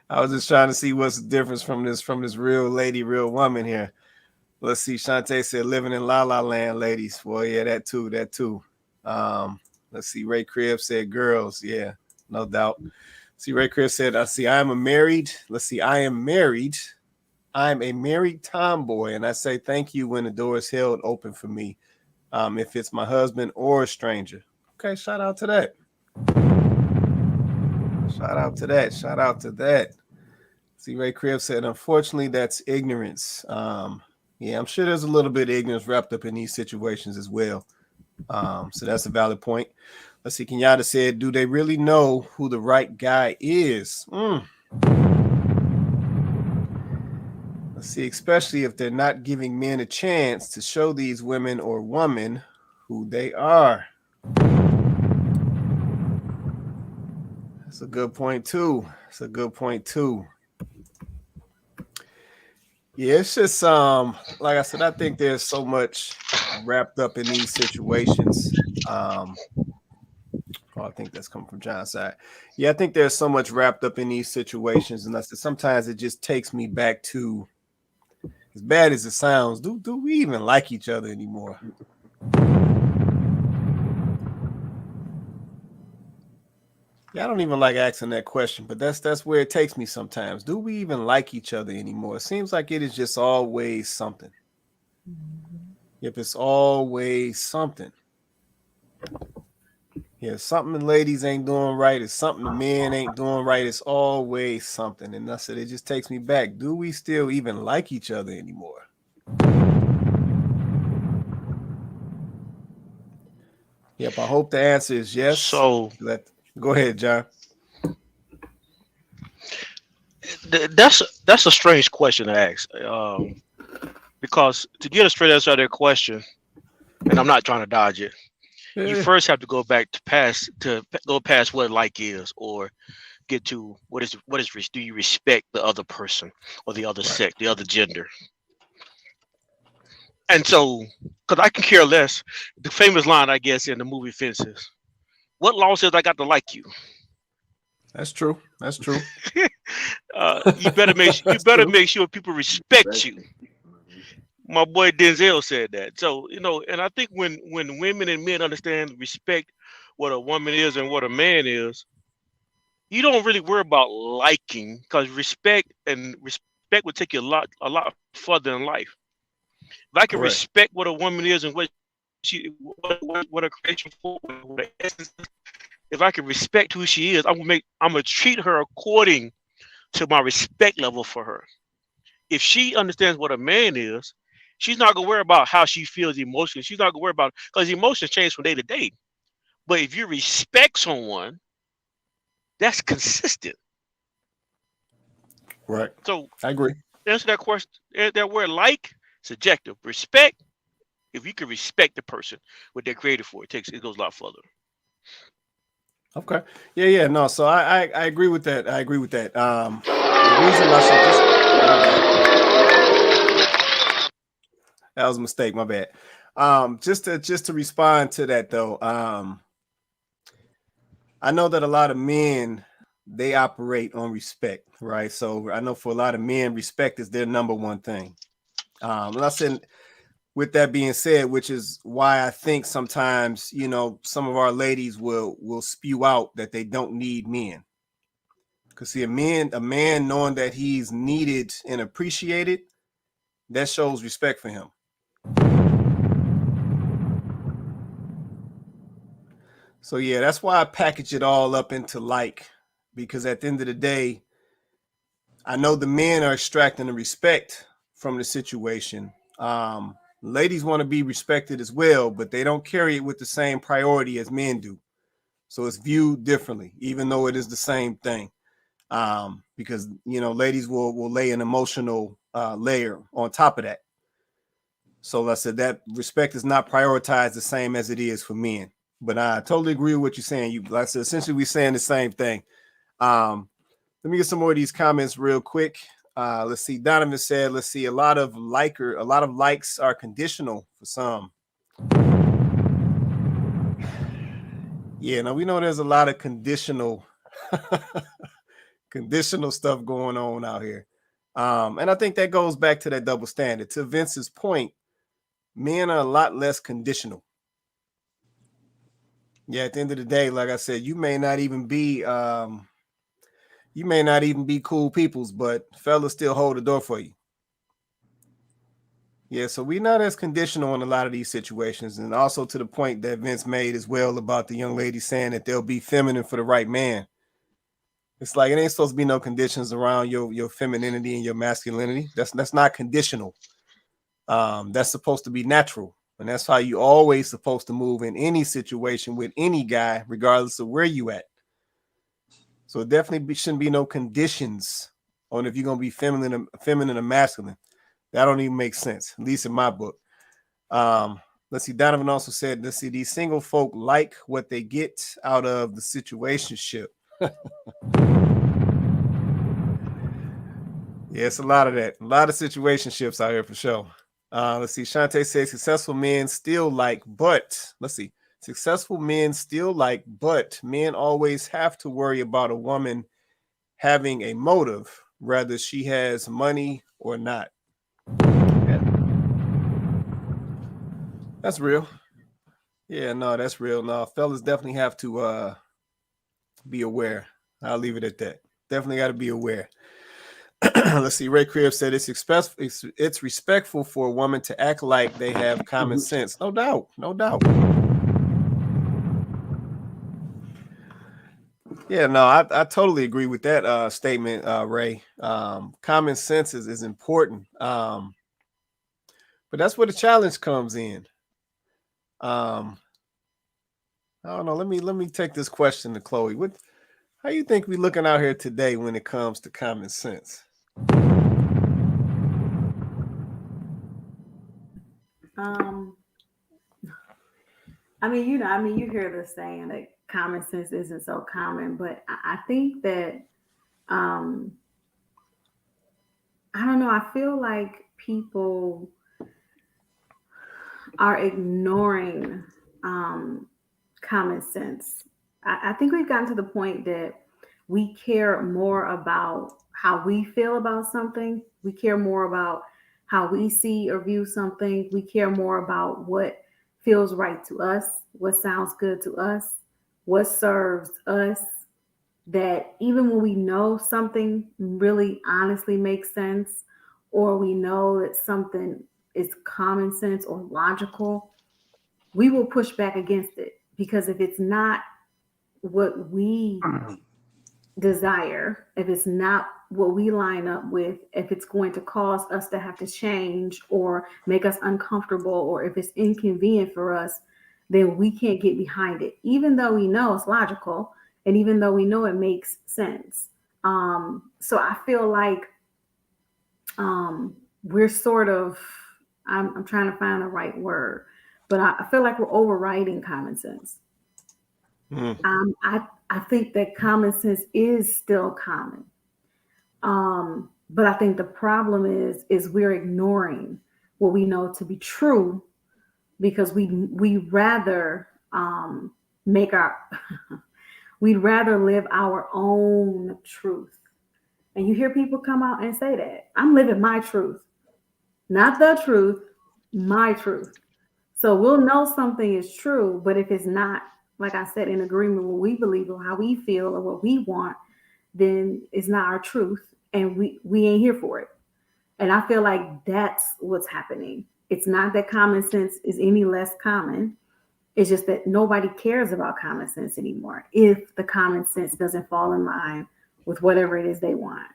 I was just trying to see what's the difference from this real lady, real woman here. Let's see. Shantae said living in La La Land, ladies. Well, yeah, that too. Let's see. Ray Cribb said girls. Yeah, no doubt. See, Ray Cribb said, I am married. I'm a married tomboy, and I say thank you when the door is held open for me, if it's my husband or a stranger. Okay, shout out to that. Shout out to that. See, Ray Cribb said, unfortunately, that's ignorance. Yeah, I'm sure there's a little bit of ignorance wrapped up in these situations as well. So that's a valid point. Let's see, Kenyatta said, do they really know who the right guy is? Let's see, especially if they're not giving men a chance to show these women or woman who they are. That's a good point too. Yeah, it's just like I said, I think there's so much wrapped up in these situations Oh, I think that's coming from John's side. Yeah, I think there's so much wrapped up in these situations, and I said sometimes it just takes me back to, as bad as it sounds, do we even like each other anymore? Yeah, I don't even like asking that question, but that's where it takes me sometimes. Do we even like each other anymore? It seems like it is just always something. If it's always something. Yeah, something the ladies ain't doing right. It's something the men ain't doing right. It's always something. And I said, it just takes me back. Do we still even like each other anymore? Yep, I hope the answer is yes. So go ahead, John. that's a strange question to ask, because to get a straight answer to that question, and I'm not trying to dodge it, you first have to go back to go past what like is, or get to what is do you respect the other person or the other sex, the other gender? And so, because I can care less, the famous line, I guess, in the movie Fences, what law says I got to like you? That's true. That's true. You better make sure people respect you. My boy Denzel said that. So, and I think when women and men understand, respect what a woman is and what a man is, you don't really worry about liking, because respect will take you a lot further in life. If I can respect what a woman is and what a creation for, what her essence is, if I can respect who she is, I'm gonna treat her according to my respect level for her. If she understands what a man is, she's not gonna worry about how she feels emotionally. She's not gonna worry about, because emotions change from day to day. But if you respect someone, that's consistent. Right. So I agree. Answer that question. That word like, subjective. Respect, if you can respect the person, what they're created for, it goes a lot further. Okay. Yeah. No. So I agree with that. I agree with that. The reason I said this, that was a mistake. My bad. Just to respond to that though. I know that a lot of men, they operate on respect, right? So I know for a lot of men, respect is their number one thing. And I said, with that being said, which is why I think sometimes, some of our ladies will spew out that they don't need men. Because see, a man knowing that he's needed and appreciated, that shows respect for him. So yeah, that's why I package it all up into like, because at the end of the day, I know the men are extracting the respect from the situation. Ladies want to be respected as well, but they don't carry it with the same priority as men do. So it's viewed differently, even though it is the same thing. Because, ladies will lay an emotional layer on top of that. So like I said, that respect is not prioritized the same as it is for men. But I totally agree with what you're saying. Like I said, essentially we're saying the same thing. Let me get some more of these comments real quick. Let's see. Donovan said, let's see, a lot of likes are conditional for some. Yeah, now we know there's a lot of conditional stuff going on out here. And I think that goes back to that double standard. To Vince's point, men are a lot less conditional. Yeah, at the end of the day, like I said, you may not even be cool peoples, but fellas still hold the door for you. Yeah, so we're not as conditional in a lot of these situations. And also to the point that Vince made as well about the young lady saying that they'll be feminine for the right man. It's like it ain't supposed to be no conditions around your femininity and your masculinity. That's not conditional. That's supposed to be natural. And that's how you always supposed to move in any situation with any guy, regardless of where you at. So it definitely shouldn't be no conditions on if you're going to be feminine or masculine. That don't even make sense, at least in my book. Let's see. Donovan also said, let's see, these single folk like what they get out of the situationship. Yeah, it's a lot of that. A lot of situationships out here for sure. Let's see. Shantae says successful men still like, but let's see. Successful men still like, but men always have to worry about a woman having a motive, whether she has money or not. Yeah. That's real. Yeah, no, that's real. No, fellas definitely have to be aware. I'll leave it at that. Definitely got to be aware. Let's see. Ray Crib said it's respectful for a woman to act like they have common sense. No doubt. No doubt. Yeah, no, I totally agree with that statement, Ray. Common sense is important. But that's where the challenge comes in. I don't know. Let me take this question to Chloe. How you think we looking out here today when it comes to common sense? You hear the saying that common sense isn't so common, but I think that, I don't know. I feel like people are ignoring common sense. I think we've gotten to the point that we care more about how we feel about something. We care more about how we see or view something. We care more about what feels right to us, what sounds good to us, what serves us. That even when we know something really honestly makes sense, or we know that something is common sense or logical, we will push back against it, because if it's not what we desire, if it's not what we line up with, if it's going to cause us to have to change or make us uncomfortable, or if it's inconvenient for us, then we can't get behind it, even though we know it's logical and even though we know it makes sense. So I feel like we're sort of, I'm trying to find the right word, but I feel like we're overriding common sense. I think that common sense is still common. But I think the problem is we're ignoring what we know to be true, because we rather make our we'd rather live our own truth. And you hear people come out and say that I'm living my truth, not the truth, my truth. So we'll know something is true, but if it's not, like I said, in agreement with what we believe or how we feel or what we want, then it's not our truth, and we ain't here for it. And I feel like that's what's happening. It's not that common sense is any less common. It's just that nobody cares about common sense anymore if the common sense doesn't fall in line with whatever it is they want.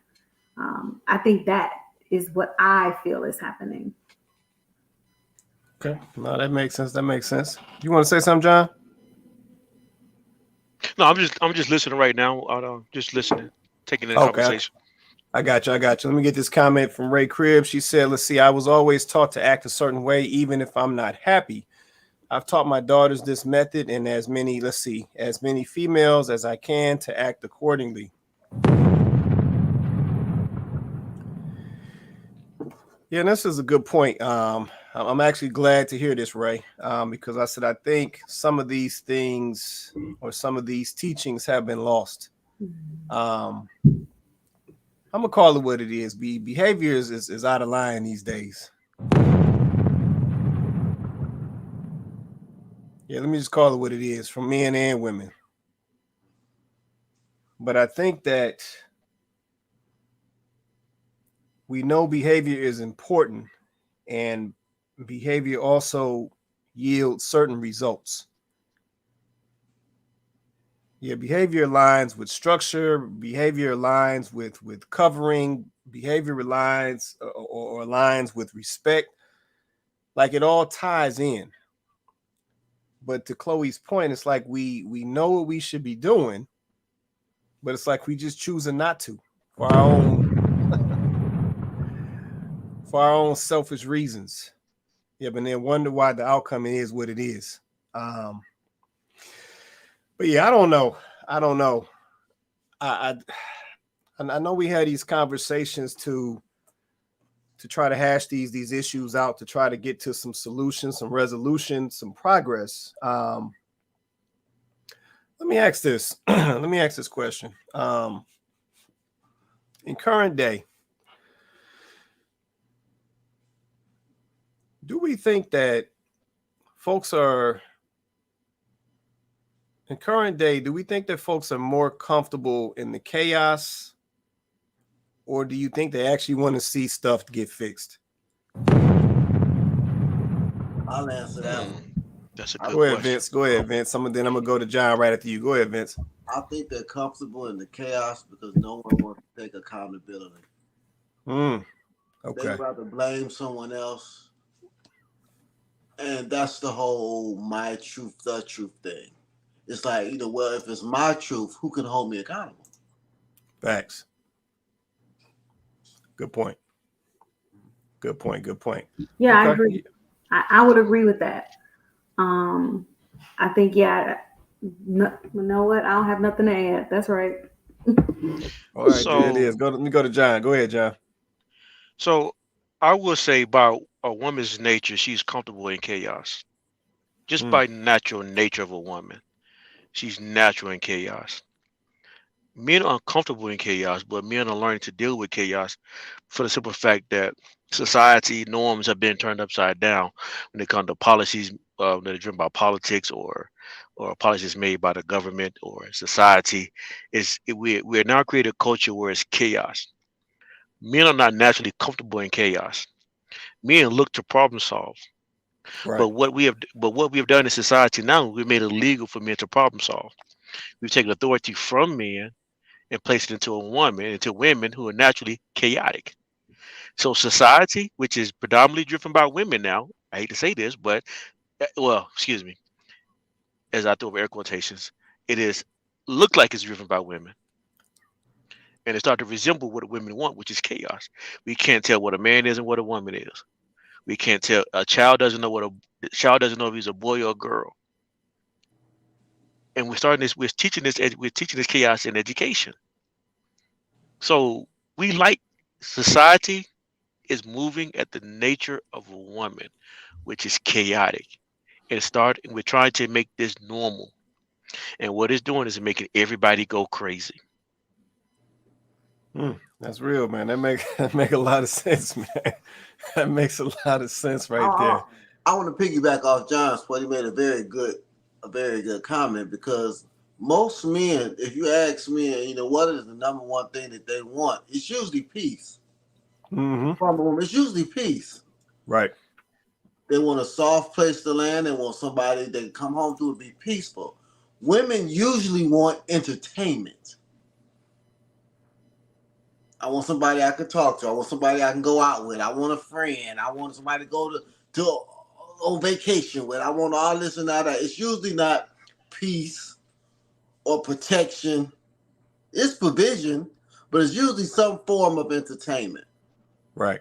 I think that is what I feel is happening. Okay, no, that makes sense. That makes sense. You want to say something, John? No, I'm just listening right now. Just listening, taking in the Okay, conversation. I got you. Let me get this comment from Ray Crib. She said, let's see, I was always taught to act a certain way, even if I'm not happy. I've taught my daughters this method and as many females as I can to act accordingly. Yeah, and this is a good point. I'm actually glad to hear this, Ray, because I think some of these things or some of these teachings have been lost. I'm gonna call it what it is. Behavior is out of line these days. Yeah, let me just call it what it is, from men and women. But I think that we know behavior is important, and behavior also yields certain results. Yeah, behavior aligns with structure, behavior aligns with covering, behavior aligns or aligns with respect. Like it all ties in. But to Chloe's point, it's like we know what we should be doing, but it's like we just choosing not to for our own selfish reasons. Yeah, but then wonder why the outcome is what it is. But yeah, I don't know. I know we had these conversations to try to hash these issues out, to try to get to some solutions, some resolution, some progress. Let me ask this. Let me ask this question. In current day, do we think that folks are in current day? Do we think that folks are more comfortable in the chaos, or do you think they actually want to see stuff get fixed? I'll answer that one. That's a good Go ahead, question. Vince. Go ahead, Vince. Then I'm gonna go to John right after you. Go ahead, Vince. I think they're comfortable in the chaos because no one wants to take accountability. Okay. They'd rather blame someone else. And that's the whole my truth, the truth thing. It's like, well, if it's my truth, who can hold me accountable? Facts. Good point. Good point. Yeah, okay. I agree. I would agree with that. I think, you know what? I don't have nothing to add. That's right. All right, so, there it is. Let me go to John. Go ahead, John. So I will say about a woman's nature, she's comfortable in chaos. Just by natural nature of a woman. She's natural in chaos. Men are uncomfortable in chaos, but men are learning to deal with chaos for the simple fact that society norms have been turned upside down when it comes to policies that are driven by politics or policies made by the government or society. We're now creating a culture where it's chaos. Men are not naturally comfortable in chaos. Men look to problem solve. Right. But what we have done in society now, we've made it illegal for men to problem solve. We've taken authority from men and placed it into women who are naturally chaotic. So society, which is predominantly driven by women now, I hate to say this, but excuse me, as I throw over air quotations, look like it's driven by women. And it started to resemble what women want, which is chaos. We can't tell what a man is and what a woman is. We can't tell. A child doesn't know if he's a boy or a girl. And we're teaching this chaos in education. So society is moving at the nature of a woman, which is chaotic. And we're trying to make this normal. And what it's doing is making everybody go crazy. That's real, man. That make a lot of sense, man. That makes a lot of sense right there. I want to piggyback off John's point. He made a very good comment, because most men, if you ask men, what is the number one thing that they want? It's usually peace. From a woman, it's usually peace. Right. They want a soft place to land. They want somebody they can come home to and be peaceful. Women usually want entertainment. I want somebody I can talk to. I want somebody I can go out with. I want a friend. I want somebody to go to on vacation with. I want all this and all that. It's usually not peace or protection. It's provision, but it's usually some form of entertainment. Right.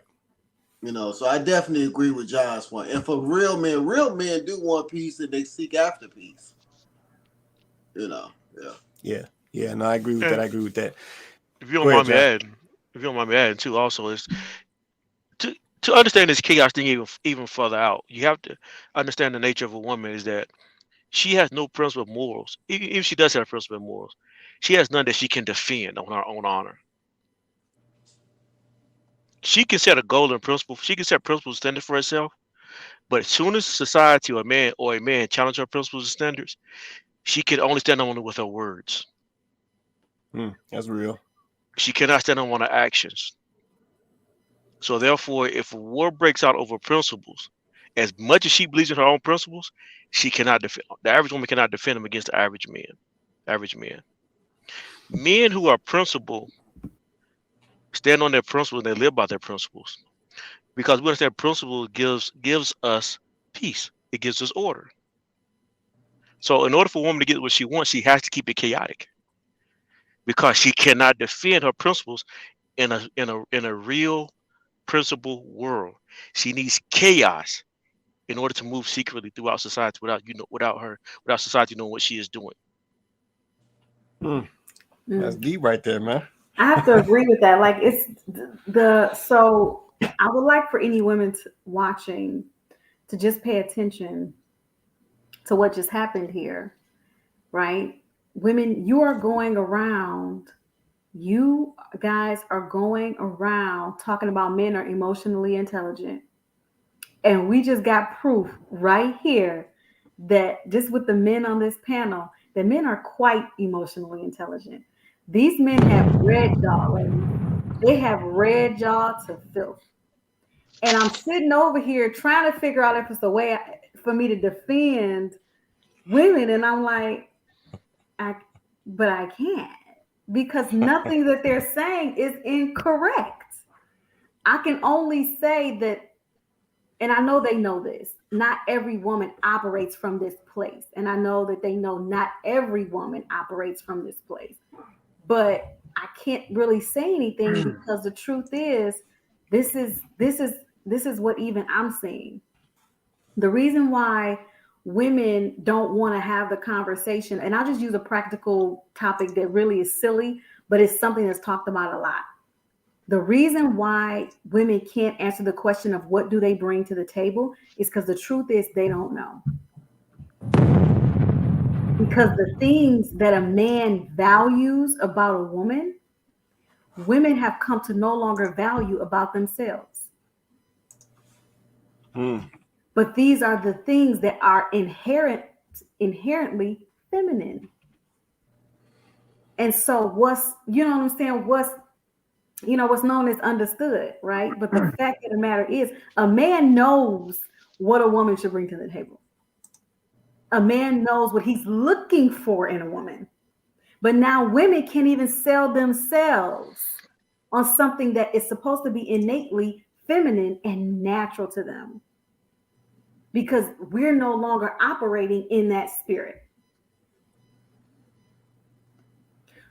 So I definitely agree with John's point. And for real men do want peace and they seek after peace. Yeah. No, I agree with that. If you don't mind me adding too, also is to understand this chaos thing even further out. You have to understand the nature of a woman is that she has no principle of morals. Even if she does have principle of morals, she has none that she can defend on her own honor. She can set a goal and principle. She can set principles and standards for herself. But as soon as society or a man challenge her principles and standards, she can only stand on it with her words. That's real. She cannot stand on her actions. So therefore, if a war breaks out over principles, as much as she believes in her own principles, she cannot defend. The average woman cannot defend them against the average man. Men who are principled stand on their principles and they live by their principles, because we understand principle gives us peace. It gives us order. So in order for a woman to get what she wants, she has to keep it chaotic, because she cannot defend her principles in a real principle world. She needs chaos in order to move secretly throughout society without society knowing what she is doing. That's deep right there, man. I have to agree with that. Like, it's so I would like for any women watching to just pay attention to what just happened here, right? women, you guys are going around talking about men are emotionally intelligent. And we just got proof right here that just with the men on this panel, that men are quite emotionally intelligent. These men have red jaw, ladies. They have red jaw to filth. And I'm sitting over here trying to figure out if it's a way for me to defend women. And I'm like, but I can't, because nothing that they're saying is incorrect. I can only say that, and I know they know this, not every woman operates from this place. And I know that they know not every woman operates from this place. But I can't really say anything because the truth is, this is what even I'm seeing. The reason why women don't want to have the conversation, and I'll just use a practical topic that really is silly, but it's something that's talked about a lot. The reason why women can't answer the question of what do they bring to the table is because the truth is they don't know. Because the things that a man values about a woman, women have come to no longer value about themselves. But these are the things that are inherently feminine. And so what's known as understood, right? But the fact of the matter is, a man knows what a woman should bring to the table. A man knows what he's looking for in a woman. But now women can't even sell themselves on something that is supposed to be innately feminine and natural to them, because we're no longer operating in that spirit.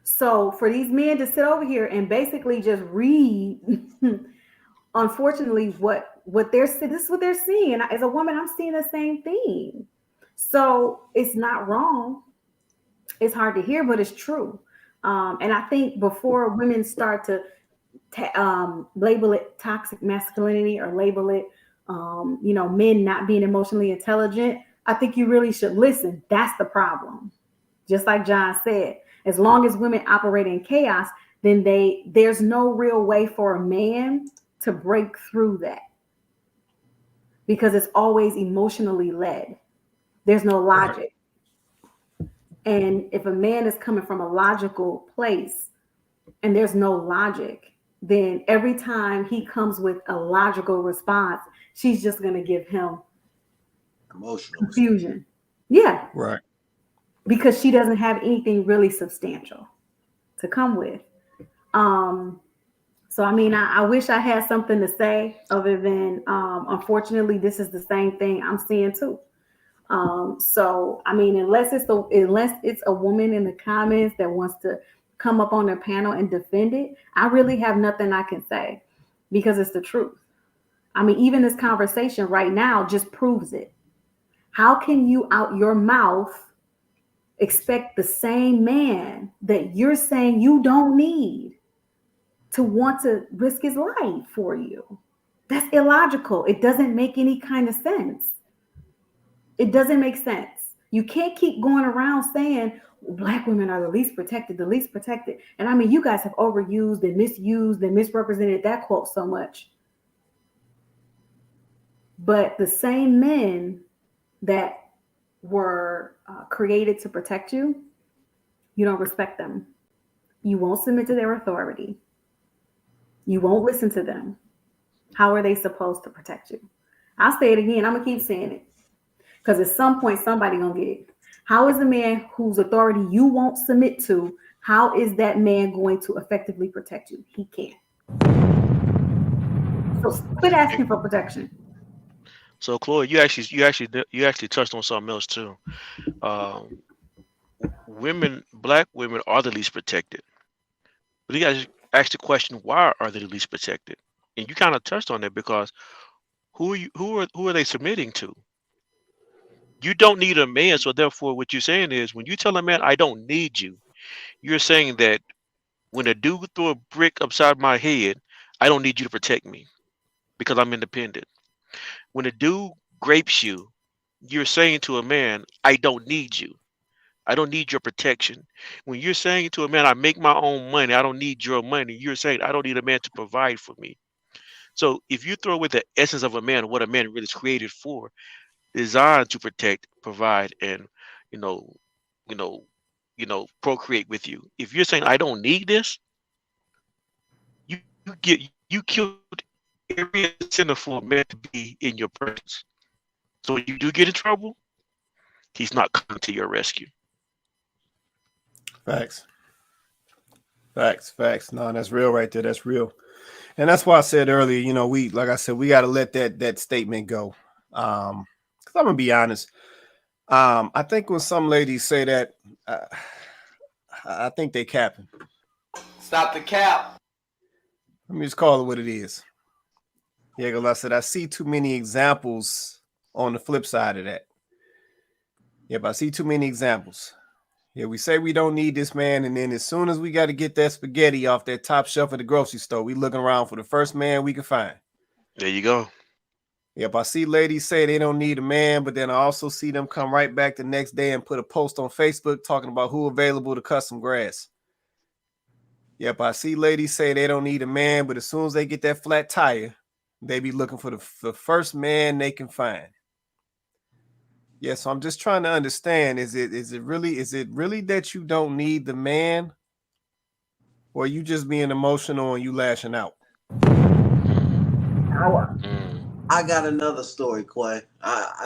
So for these men to sit over here and basically just read, unfortunately, this is what they're seeing. And as a woman, I'm seeing the same thing. So it's not wrong. It's hard to hear, but it's true. And I think before women start to label it toxic masculinity or label it, men not being emotionally intelligent, I think you really should listen. That's the problem. Just like John said, as long as women operate in chaos, then there's no real way for a man to break through that, because it's always emotionally led. There's no logic. And if a man is coming from a logical place and there's no logic, then every time he comes with a logical response, she's just going to give him emotional confusion. Yeah. Right. Because she doesn't have anything really substantial to come with. So, I mean, I wish I had something to say other than, unfortunately, this is the same thing I'm seeing too. So, I mean, unless it's a woman in the comments that wants to come up on the panel and defend it, I really have nothing I can say, because it's the truth. I mean, even this conversation right now just proves it. How can you out your mouth expect the same man that you're saying you don't need to want to risk his life for you? That's illogical. It doesn't make any kind of sense. It doesn't make sense. You can't keep going around saying Black women are the least protected. And I mean, you guys have overused and misused and misrepresented that quote so much. But the same men that were created to protect you, you don't respect them. You won't submit to their authority. You won't listen to them. How are they supposed to protect you? I'll say it again. I'm going to keep saying it, because at some point, somebody going to get it. How is a man whose authority you won't submit to, how is that man going to effectively protect you? He can't. So quit asking for protection. So, Chloe, you actually touched on something else too. Black women are the least protected. But you guys ask the question, why are they the least protected? And you kind of touched on that, because who are they submitting to? You don't need a man, so therefore what you're saying is, when you tell a man I don't need you, you're saying that when a dude threw a brick upside my head, I don't need you to protect me because I'm independent. When a dude grapes you, you're saying to a man, I don't need you. I don't need your protection. When you're saying to a man, I make my own money, I don't need your money, you're saying I don't need a man to provide for me. So if you throw away the essence of a man, what a man really is created for, designed to protect, provide, and you know, you know, procreate with you. If you're saying I don't need this, you killed every incentive for a man to be in your presence. So when you do get in trouble, he's not coming to your rescue. Facts. No, that's real right there. That's real. And that's why I said earlier, you know, like I said, we got to let that statement go. Cause I'm gonna be honest. I think when some ladies say that, I think they capping. Stop the cap. Let me just call it what it is. Yeah, because I said I see too many examples on the flip side of that. Yeah, but I see too many examples. Yeah, we say we don't need this man, and then as soon as we got to get that spaghetti off that top shelf at the grocery store, we looking around for the first man we can find. There you go. Yep, I see ladies say they don't need a man, but then I also see them come right back the next day and put a post on Facebook talking about who available to cut some grass. Yep, I see ladies say they don't need a man, but as soon as they get that flat tire, they be looking for the first man they can find. Yeah, so I'm just trying to understand, is it really that you don't need the man, or you just being emotional and you lashing out? I got another story, Quay.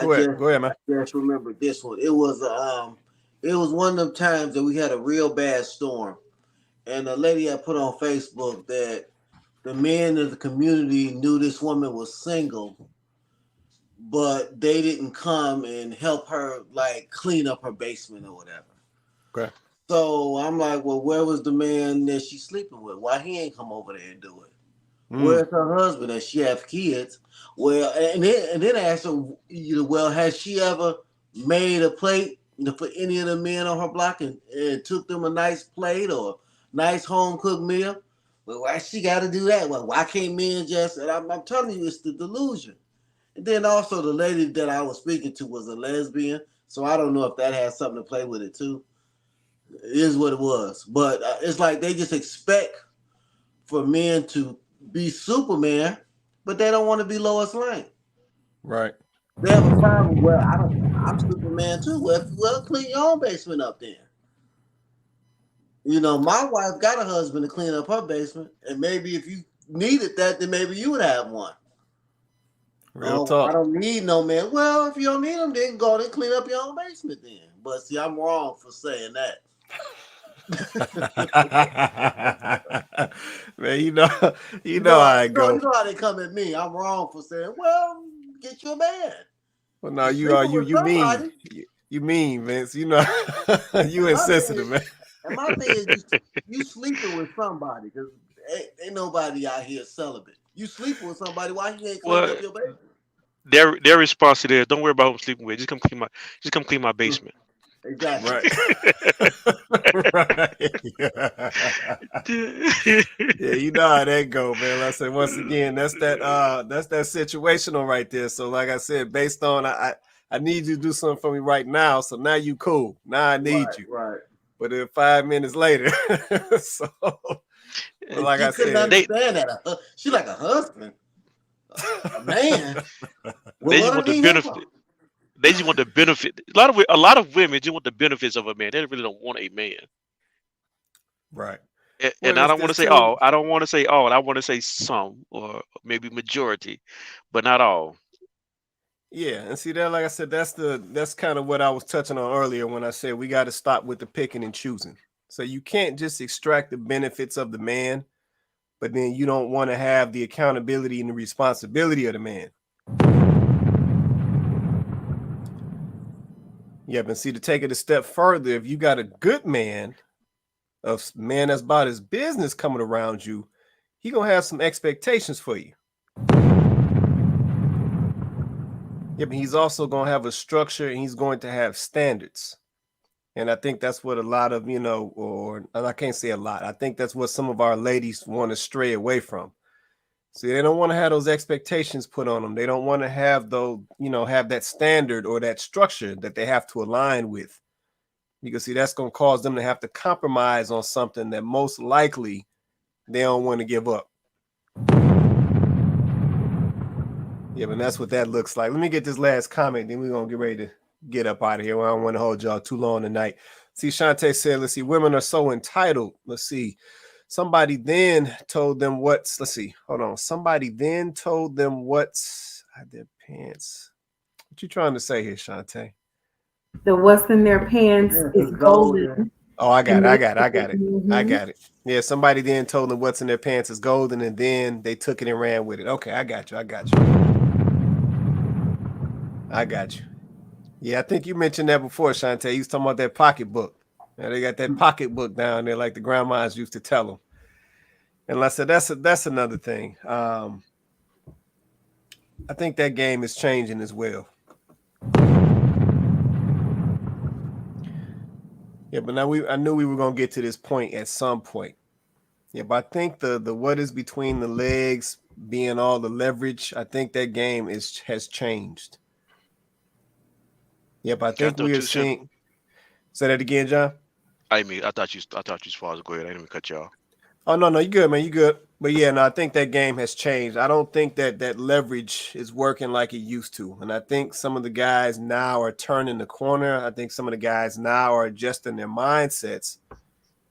Go ahead, man. I just remember this one. It was one of them times that we had a real bad storm, and a lady had put on Facebook that the men of the community knew this woman was single, but they didn't come and help her like clean up her basement or whatever. Okay. So I'm like, well, where was the man that she's sleeping with? Why he ain't come over there and do it? Where's her husband? Does she have kids? Well, and then I asked her, well, has she ever made a plate for any of the men on her block and took them a nice plate or nice home cooked meal? Well, why she got to do that? Well, why can't men just? And I'm telling you, it's the delusion. And then also the lady that I was speaking to was a lesbian, so I don't know if that has something to play with it too. It is what it was, but it's like they just expect for men to be Superman, but they don't want to be Lois Lane. Right. They have a problem. Well, I'm Superman too. Well, clean your own basement up then. You know, my wife got a husband to clean up her basement, and maybe if you needed that, then maybe you would have one. Real talk. I don't need no man. Well, if you don't need them, then go and clean up your own basement then. But see, I'm wrong for saying that. Man, you know how it goes. You know how they come at me. I'm wrong for saying, well, get you a man. Well, no, you mean, Vince. You know, you insensitive, man. And my thing is, you sleeping with somebody because ain't nobody out here celibate. You sleeping with somebody, why you ain't cleaning up your basement? Their response to this, don't worry about who I'm sleeping with. Just come clean my basement. Exactly. Right. Right. Yeah, you know how that go, man. Like I said, once again, that's that situational right there. So like I said, based on I need you to do something for me right now. So now you cool. Now I need you. Right. But then 5 minutes later, so like I said, understand that. She like a husband. A man. They just want the benefit. They just want the benefit. A lot of women just want the benefits of a man. They really don't want a man. Right. And I don't want to say all. I don't want to say all. I want to say some, or maybe majority, but not all. Yeah, and see that, like I said, that's kind of what I was touching on earlier when I said we got to stop with the picking and choosing. So you can't just extract the benefits of the man, but then you don't want to have the accountability and the responsibility of the man. Yeah, but see, to take it a step further, if you got a good man, a man that's about his business coming around you, he gonna have some expectations for you. Yeah, but he's also gonna have a structure and he's going to have standards. And I think that's what a lot of, or I can't say a lot. I think that's what some of our ladies want to stray away from. See, they don't want to have those expectations put on them. They don't want to have have that standard or that structure that they have to align with. because see, that's going to cause them to have to compromise on something that most likely they don't want to give up. Yeah, but that's what that looks like. Let me get this last comment, then we're going to get ready to get up out of here. I don't want to hold y'all too long tonight. See, Shantae said, let's see, women are so entitled. Let's see. Somebody then told them what's, let's see, hold on. Somebody then told them what's their pants. What you trying to say here, Shantae? The what's in their pants is golden. Oh, I got it. I got it. Yeah, somebody then told them what's in their pants is golden, and then they took it and ran with it. Okay, I got you. Yeah, I think you mentioned that before, Shantae. You was talking about that pocketbook. Now they got that pocketbook down there like the grandmas used to tell them. And like I said, that's another thing. I think that game is changing as well. Yeah, but now I knew we were gonna get to this point at some point. Yeah, but I think the what is between the legs being all the leverage, I think that game has changed. Yeah, but I think we are seeing. Say that again, John. I thought you as far as go ahead. I didn't even cut you off. Oh no, you good, man. You good. But yeah, no, I think that game has changed. I don't think that leverage is working like it used to. And I think some of the guys now are turning the corner. I think some of the guys now are adjusting their mindsets.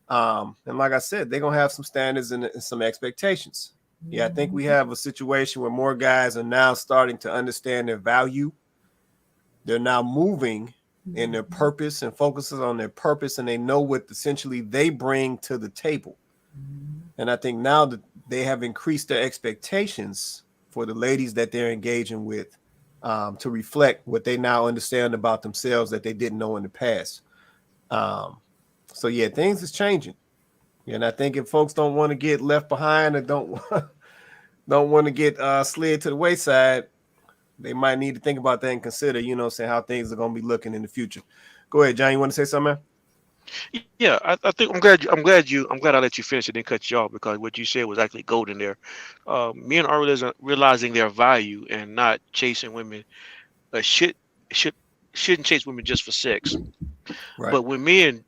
And like I said, they're gonna have some standards and some expectations. Yeah, I think we have a situation where more guys are now starting to understand their value. They're now moving in their purpose and focuses on their purpose, and they know what essentially they bring to the table. And I think now that they have increased their expectations for the ladies that they're engaging with, to reflect what they now understand about themselves that they didn't know in the past. So yeah, things is changing. And I think if folks don't want to get left behind or don't want to get slid to the wayside, they might need to think about that and consider, saying how things are going to be looking in the future. Go ahead, John. You want to say something, man? Yeah, I think I'm glad I let you finish and didn't cut you off, because what you said was actually golden there. Men are realizing their value and not chasing women. Shouldn't chase women just for sex. Right. But when men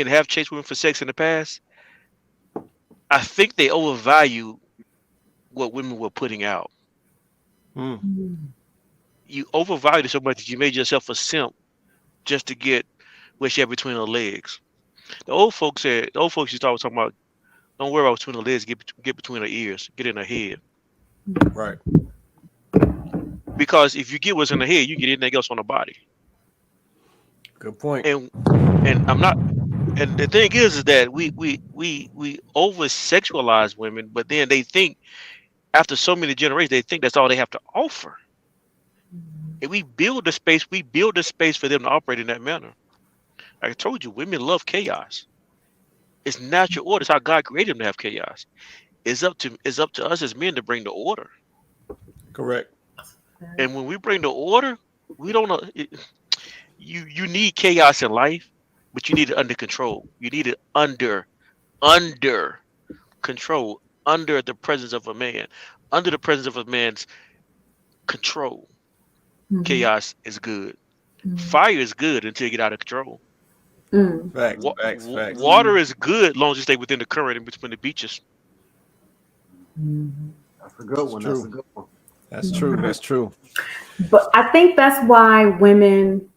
have chased women for sex in the past, I think they overvalue what women were putting out. You overvalued it so much that you made yourself a simp just to get what you have between her legs. The old folks used to talk about, don't worry about between her legs, get between her ears, get in her head. Right. Because if you get what's in her head, you get anything else on her body. Good point. And the thing is that we over sexualize women, but then they think after so many generations, they think that's all they have to offer. And we build the space for them to operate in that manner. Like I told you, women love chaos. It's natural order. It's how God created them to have chaos. It's up to us as men to bring the order. Correct. And when we bring the order, we don't know. You need chaos in life, but you need it under control. You need it under control, under the presence of a man, under the presence of a man's control. Chaos is good. Fire is good until you get out of control. Facts. Water is good as long as you stay within the current in between the beaches. That's a good one. That's a good one. That's true. But I think that's why women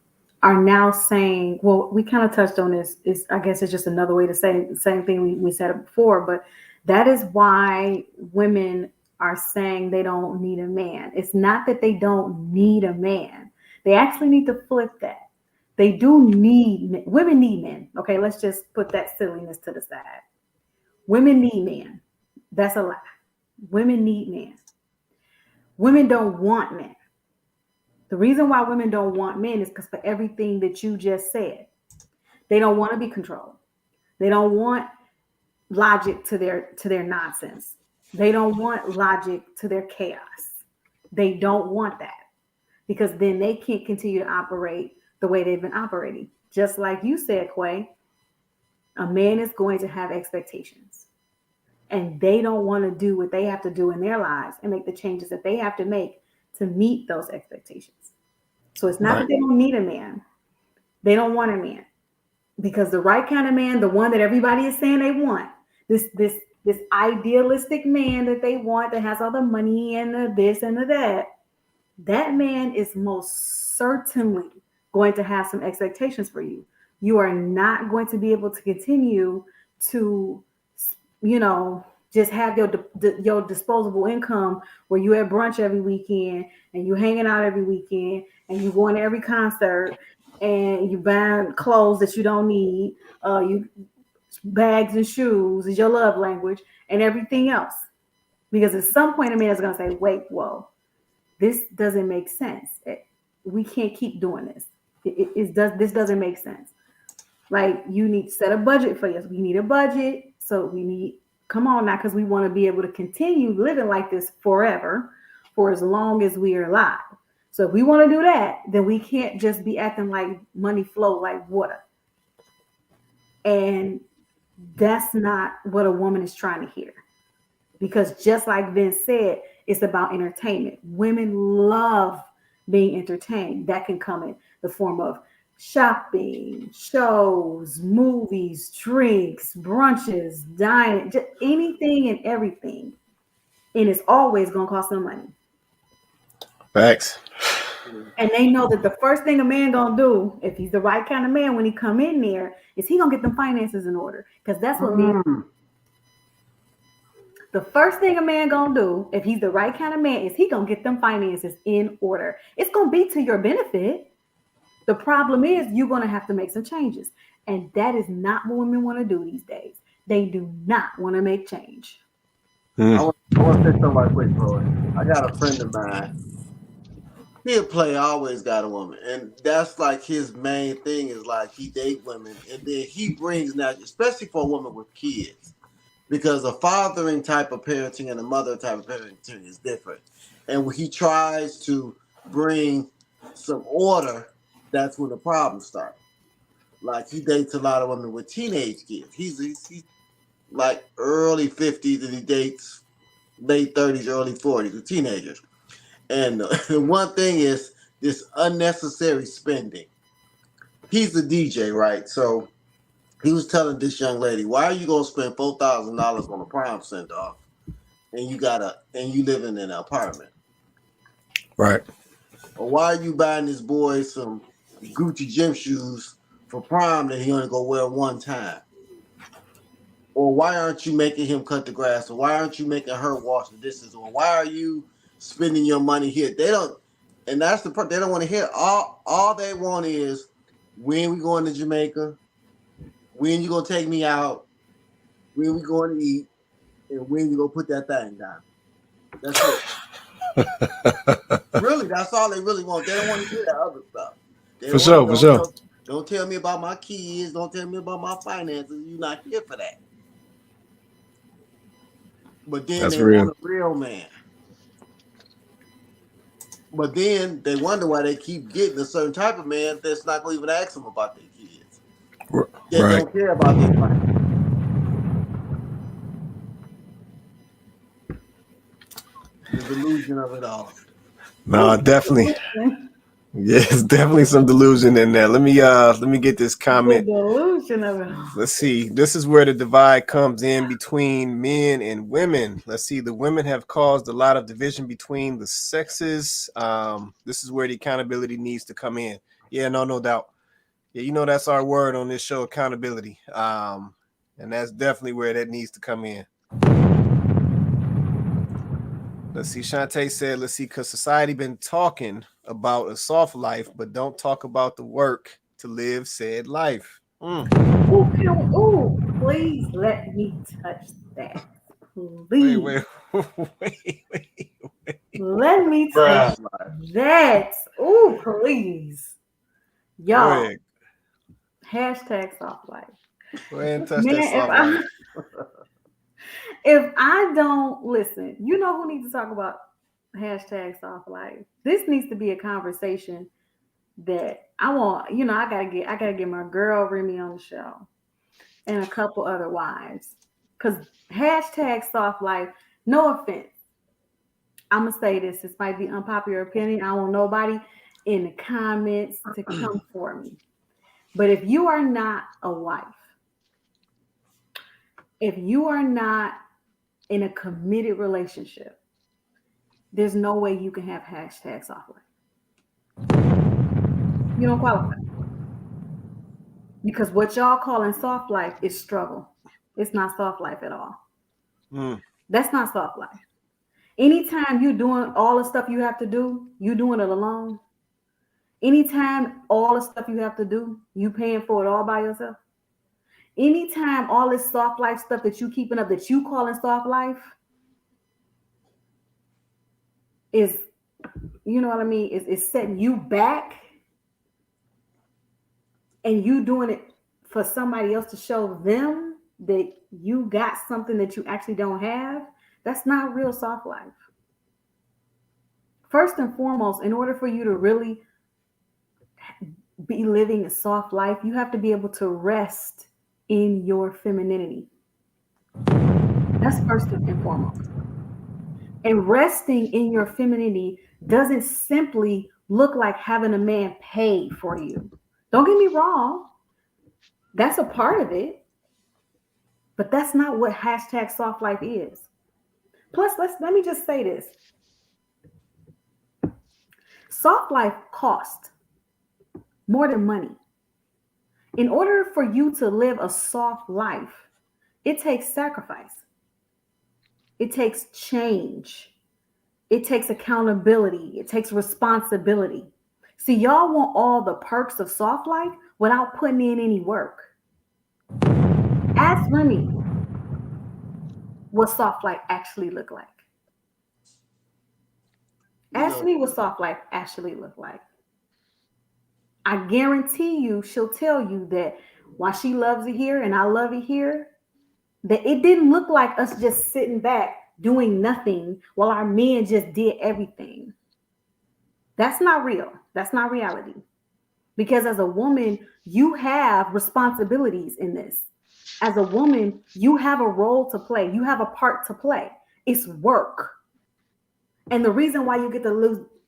are now saying, well, we kind of touched on this. I guess it's just another way to say the same thing we said it before, but that is why women are saying they don't need a man. It's not that they don't need a man. They actually need to flip that. They do need men. Women need men. Okay, let's just put that silliness to the side. Women need men. That's a lie. Women need men. Women don't want men. The reason why women don't want men is because for everything that you just said. They don't want to be controlled. They don't want logic to their nonsense. They don't want logic to their chaos. They don't want that, because then they can't continue to operate the way they've been operating. Just like you said, Quay, a man is going to have expectations, and they don't want to do what they have to do in their lives and make the changes that they have to make to meet those expectations. So it's not that they don't need a man. They don't want a man. Because the right kind of man, the one that everybody is saying they want, this idealistic man that they want, that has all the money and the this and the that man is most certainly going to have some expectations for you. You are not going to be able to continue to, you know, just have your disposable income where you at brunch every weekend and you hanging out every weekend and you going to every concert and you buying clothes that you don't need. You bags and shoes is your love language and everything else. Because at some point a man is going to say, wait, whoa, this doesn't make sense. We can't keep doing this. This doesn't make sense. Like, you need to set a budget for us. We need a budget. So we need, come on now, because we want to be able to continue living like this forever, for as long as we are alive. So if we want to do that, then we can't just be acting like money flow like water. And that's not what a woman is trying to hear. Because just like Vince said, it's about entertainment. Women love being entertained. That can come in the form of shopping, shows, movies, drinks, brunches, dining, just anything and everything. And it's always going to cost them money. Facts. And they know that the first thing a man gonna do, if he's the right kind of man, when he come in there, is he gonna get them finances in order. Because that's what men. The first thing a man gonna do, if he's the right kind of man, is he gonna get them finances in order. It's gonna be to your benefit. The problem is you're gonna have to make some changes. And that is not what women want to do these days. They do not want to make change. I want to say something right quick, Floyd. I got a friend of mine. He a player, always got a woman, and that's like his main thing is like he date women, and then he brings that, especially for a woman with kids, because a fathering type of parenting and a mother type of parenting is different. And when he tries to bring some order, that's when the problems start. Like, he dates a lot of women with teenage kids. He's like early 50s, and he dates late 30s, early 40s with teenagers. And the one thing is this unnecessary spending. He's a DJ, right? So he was telling this young lady, "Why are you gonna spend $4,000 on a prom send off, and you live in an apartment, Right? Or why are you buying this boy some Gucci gym shoes for prom that he only go wear one time? Or why aren't you making him cut the grass? Or why aren't you making her wash the dishes? Or why are you spending your money here?" They don't, and that's the part they don't want to hear. All they want is, when we going to Jamaica, when you gonna take me out, when we going to eat, and when you gonna put that thing down. That's it. Really, that's all they really want. They don't want to hear that other stuff. For sure. Don't tell me about my kids. Don't tell me about my finances. You're not here for that. But then That's they real. want a real man. But then they wonder why they keep getting a certain type of man that's not going to even ask them about their kids. They Right. don't care about their finances. The delusion of it all. No, definitely. Yeah, it's definitely some delusion in there. Let me get this comment. The delusion of it all. Let's see. This is where the divide comes in between men and women. Let's see. The women have caused a lot of division between the sexes. This is where the accountability needs to come in. Yeah, no doubt. Yeah, that's our word on this show, accountability. And that's definitely where that needs to come in. Let's see. Shantae said, let's see, because society been talking about a soft life, but don't talk about the work to live said life. Ooh, please let me touch that. Please. Wait. Let me touch that. Ooh, please. Y'all. Hashtag soft life. Go ahead and touch that soft life. If I don't listen, you know who needs to talk about hashtag soft life? This needs to be a conversation that I want. I gotta get my girl Remy on the show and a couple other wives. Because hashtag soft life, no offense. I'm gonna say this. This might be unpopular opinion. I don't want nobody in the comments to come for me. But if you are not a wife, if you are not in a committed relationship, there's no way you can have hashtag soft life. You don't qualify. Because what y'all calling soft life is struggle. It's not soft life at all. That's not soft life. Anytime you're doing all the stuff you have to do, you doing it alone. Anytime all the stuff you have to do, you paying for it all by yourself. Anytime all this soft life stuff that you keeping up that you calling soft life is, you know what I mean, is setting you back, and you doing it for somebody else to show them that you got something that you actually don't have, that's not real soft life. First and foremost, in order for you to really be living a soft life, you have to be able to rest in your femininity. That's first and foremost. And resting in your femininity doesn't simply look like having a man pay for you. Don't get me wrong. That's a part of it. But that's not what hashtag soft life is. Plus, let me just say this. Soft life costs more than money. In order for you to live a soft life, it takes sacrifice. It takes change. It takes accountability. It takes responsibility. See, y'all want all the perks of soft life without putting in any work. Ask Remy what soft life actually look like. Ask me what soft life actually look like. I guarantee you she'll tell you that while she loves it here and I love it here, that it didn't look like us just sitting back doing nothing while our men just did everything. That's not real. That's not reality. Because as a woman, you have responsibilities in this. As a woman, you have a role to play. You have a part to play. It's work. And the reason why you get to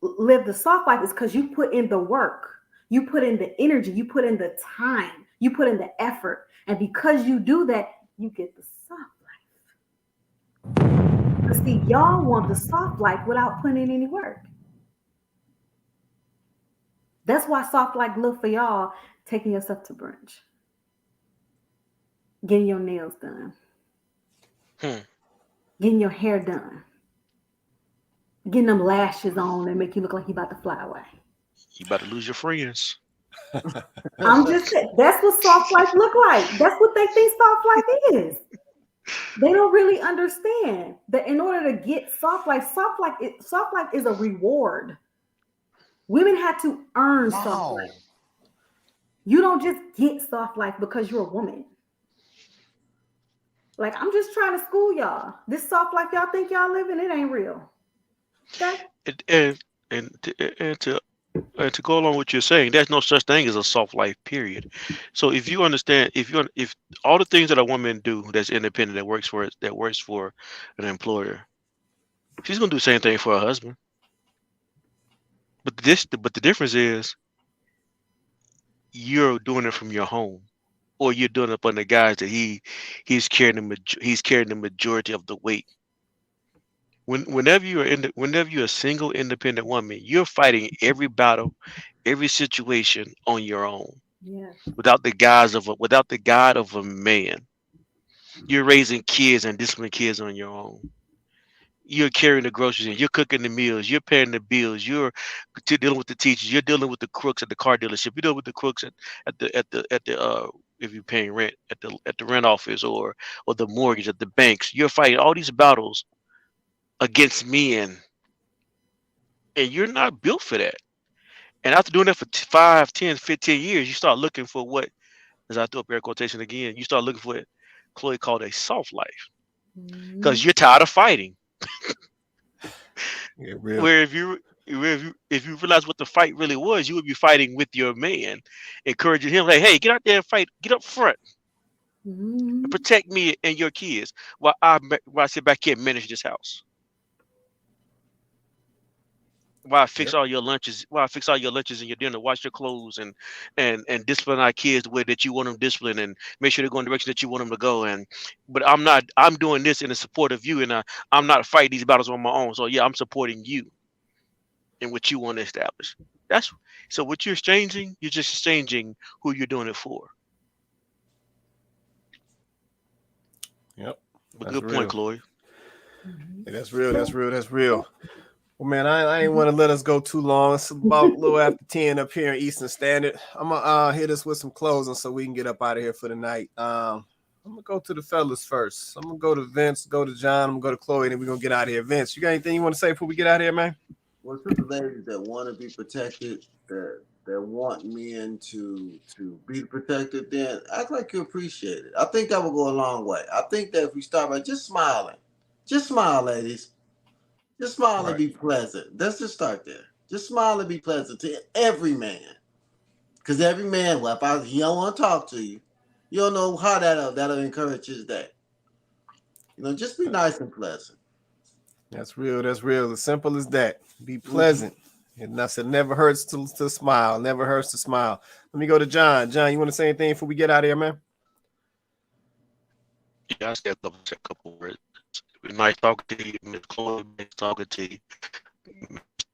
live the soft life is because you put in the work. You put in the energy. You put in the time. You put in the effort. And because you do that, you get the soft life. But see, y'all want the soft life without putting in any work. That's why soft life look for y'all taking yourself to brunch, getting your nails done, getting your hair done, getting them lashes on and make you look like you about to fly away. You about to lose your friends. I'm just saying, that's what soft life look like. That's what they think soft life is. They don't really understand that in order to get soft life is a reward. Women have to earn soft life. You don't just get soft life because you're a woman. Like, I'm just trying to school y'all. This soft life y'all think y'all living, it ain't real. Okay? And to go along with what you're saying, there's no such thing as a soft life, period. So if you understand, if all the things that a woman do that's independent, that works for an employer, she's gonna do the same thing for her husband. But the difference is you're doing it from your home, or you're doing it up on the guys that he's carrying the majority of the weight. Whenever you're a single independent woman, you're fighting every battle, every situation on your own. Yeah. Without the guide of a man. You're raising kids and disciplining kids on your own. You're carrying the groceries in, you're cooking the meals, you're paying the bills, you're dealing with the teachers, you're dealing with the crooks at the car dealership, you're dealing with the crooks at the if you're paying rent at the rent office or the mortgage at the banks. You're fighting all these battles against men, and you're not built for that. And after doing that for 5, 10, 15 years, you start looking for what, as I throw up air quotation again, you start looking for what Chloe called a soft life, because you're tired of fighting. Yeah, real. Where if you realize what the fight really was, you would be fighting with your man, encouraging him, like, hey, get out there and fight, get up front, and protect me and your kids while I sit back here and manage this house. Why fix all your lunches? Why fix all your lunches and your dinner? Wash your clothes and discipline our kids the way that you want them disciplined, and make sure they go in the direction that you want them to go. But I'm not. I'm doing this in the support of you, and I'm not fighting these battles on my own. So yeah, I'm supporting you in what you want to establish. That's so. What you're exchanging, you're just exchanging who you're doing it for. Yep. But good point, Chloe. Hey, that's real. That's real. That's real. Well, man, I ain't want to let us go too long. It's about a little after 10 up here in Eastern Standard. I'm gonna hit us with some closing so we can get up out of here for the night. I'm gonna go to the fellas first. I'm gonna go to Vince, go to John, I'm gonna go to Chloe, and then we're gonna get out of here. Vince, you got anything you want to say before we get out of here, man? Well, to the ladies that want to be protected, that want men to be protected, then act like you appreciate it. I think that will go a long way. I think that if we start by just smiling, just smile, ladies. Just smile and be pleasant. Let's just start there. Just smile and be pleasant to every man. Because every man, well, if he don't want to talk to you, you don't know how that'll encourage his day. You know, just be nice and pleasant. That's real. That's real. As simple as that. Be pleasant. And I said, never hurts to smile. Never hurts to smile. Let me go to John. John, you want to say anything before we get out of here, man? Yeah, I said a couple words. Nice talking to you, Miss Chloe. Nice talking to you.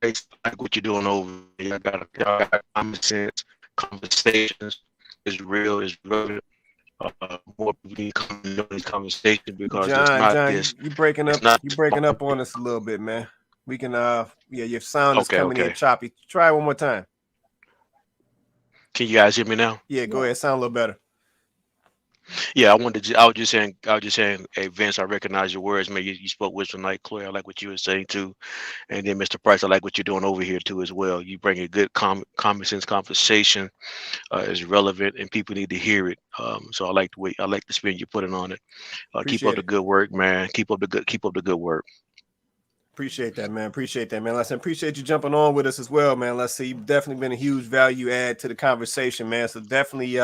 Like what you're doing over there. I got common sense. Conversations is real. Is relevant. More people need to come into these conversations because it's not this. You breaking up. You breaking up on us a little bit, man. We can your sound is coming in choppy. Try it one more time. Can you guys hear me now? Yeah, go ahead. Sound a little better. Yeah, I was just saying, hey Vince, I recognize your words, man. You spoke wisdom tonight, Chloe. I like what you were saying too, and then Mr. Price, I like what you're doing over here too as well. You bring a good common sense conversation, is relevant, and people need to hear it. So I like the spin you're putting on it. Keep up the good work, man. Keep up the good work. Appreciate that, man. Listen, appreciate you jumping on with us as well, man. Let's see, you've definitely been a huge value add to the conversation, man. So definitely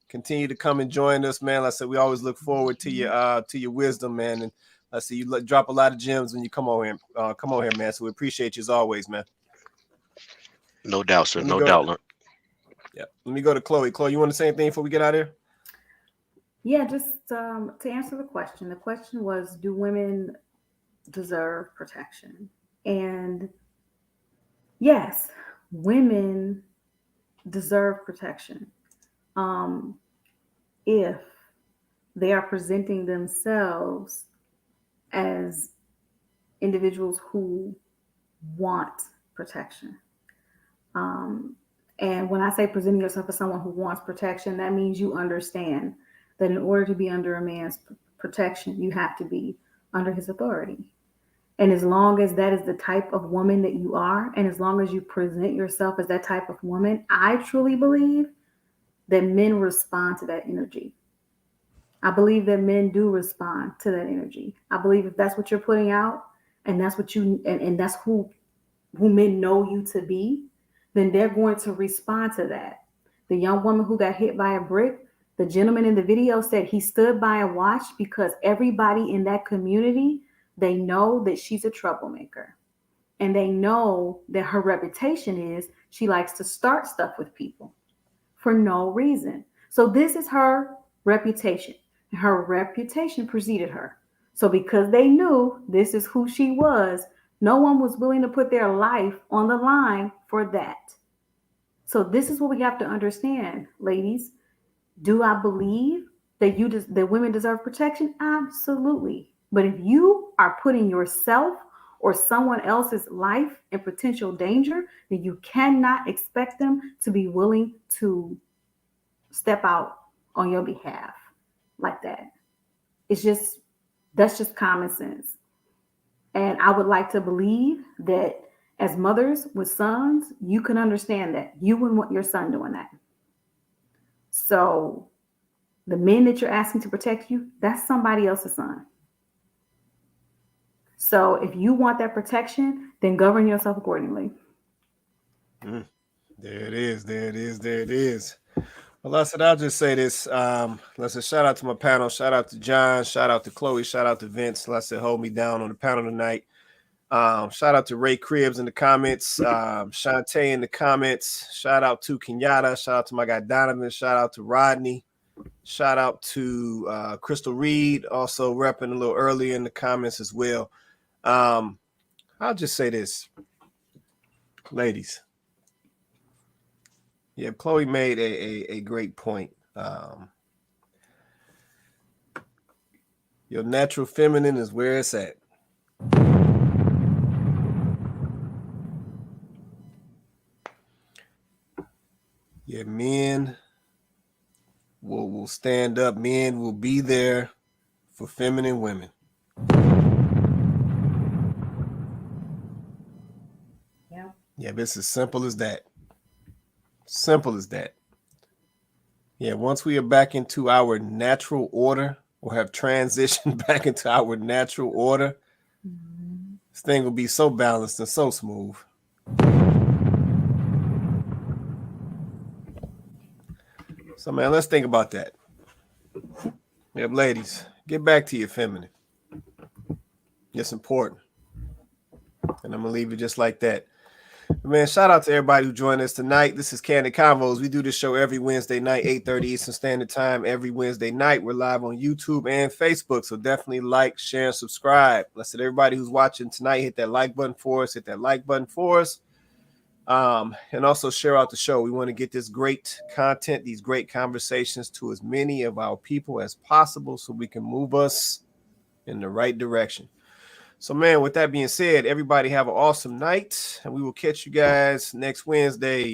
continue to come and join us, man. Like I said, we always look forward to your wisdom, man. And I see you drop a lot of gems when you come on here, man. So we appreciate you as always, man. No doubt, sir. No doubt. Yeah. Let me go to Chloe. Chloe, you want to say anything before we get out of here? Yeah, just to answer the question. The question was, do women deserve protection? And yes, women deserve protection. If they are presenting themselves as individuals who want protection. And when I say presenting yourself as someone who wants protection, that means you understand that in order to be under a man's protection, you have to be under his authority. And as long as that is the type of woman that you are, and as long as you present yourself as that type of woman, I truly believe that men respond to that energy. I believe that men do respond to that energy. I believe if that's what you're putting out, and that's what and that's who men know you to be, then they're going to respond to that. The young woman who got hit by a brick, the gentleman in the video said he stood by and watched because everybody in that community, they know that she's a troublemaker. And they know that her reputation is she likes to start stuff with people for no reason. So this is her reputation. Her reputation preceded her. So because they knew this is who she was, no one was willing to put their life on the line for that. So this is what we have to understand, ladies. Do I believe that that women deserve protection? Absolutely. But if you are putting yourself or someone else's life in potential danger, then you cannot expect them to be willing to step out on your behalf like that. That's just common sense. And I would like to believe that as mothers with sons, you can understand that. You wouldn't want your son doing that. So the men that you're asking to protect you, that's somebody else's son. So if you want that protection, then govern yourself accordingly. There it is. Well, I said, I'll just say this. Let's say shout out to my panel. Shout out to John. Shout out to Chloe. Shout out to Vince. Let's say hold me down on the panel tonight. Shout out to Ray Cribbs in the comments. Shantae in the comments. Shout out to Kenyatta. Shout out to my guy Donovan. Shout out to Rodney. Shout out to Crystal Reed, also repping a little earlier in the comments as well. I'll just say this, ladies. Yeah, Chloe made a great point. Your natural feminine is where it's at. Yeah, men will stand up. Men will be there for feminine women. Yeah. Yeah, it's as simple as that. Simple as that. Yeah, once we are back into our natural order, or have transitioned back into our natural order, this thing will be so balanced and so smooth. So, man, let's think about that. Yeah, ladies, get back to your feminine. It's important. And I'm going to leave it just like that. Man, shout out to everybody who joined us tonight. This is Kandid Konvos. We do this show every Wednesday night, 8:30 Eastern Standard Time. Every Wednesday night, we're live on YouTube and Facebook. So definitely like, share, and subscribe. Let's let everybody who's watching tonight hit that like button for us. Hit that like button for us. And also share out the show. We want to get this great content, these great conversations to as many of our people as possible so we can move us in the right direction. So, man, with that being said, everybody have an awesome night, and we will catch you guys next Wednesday.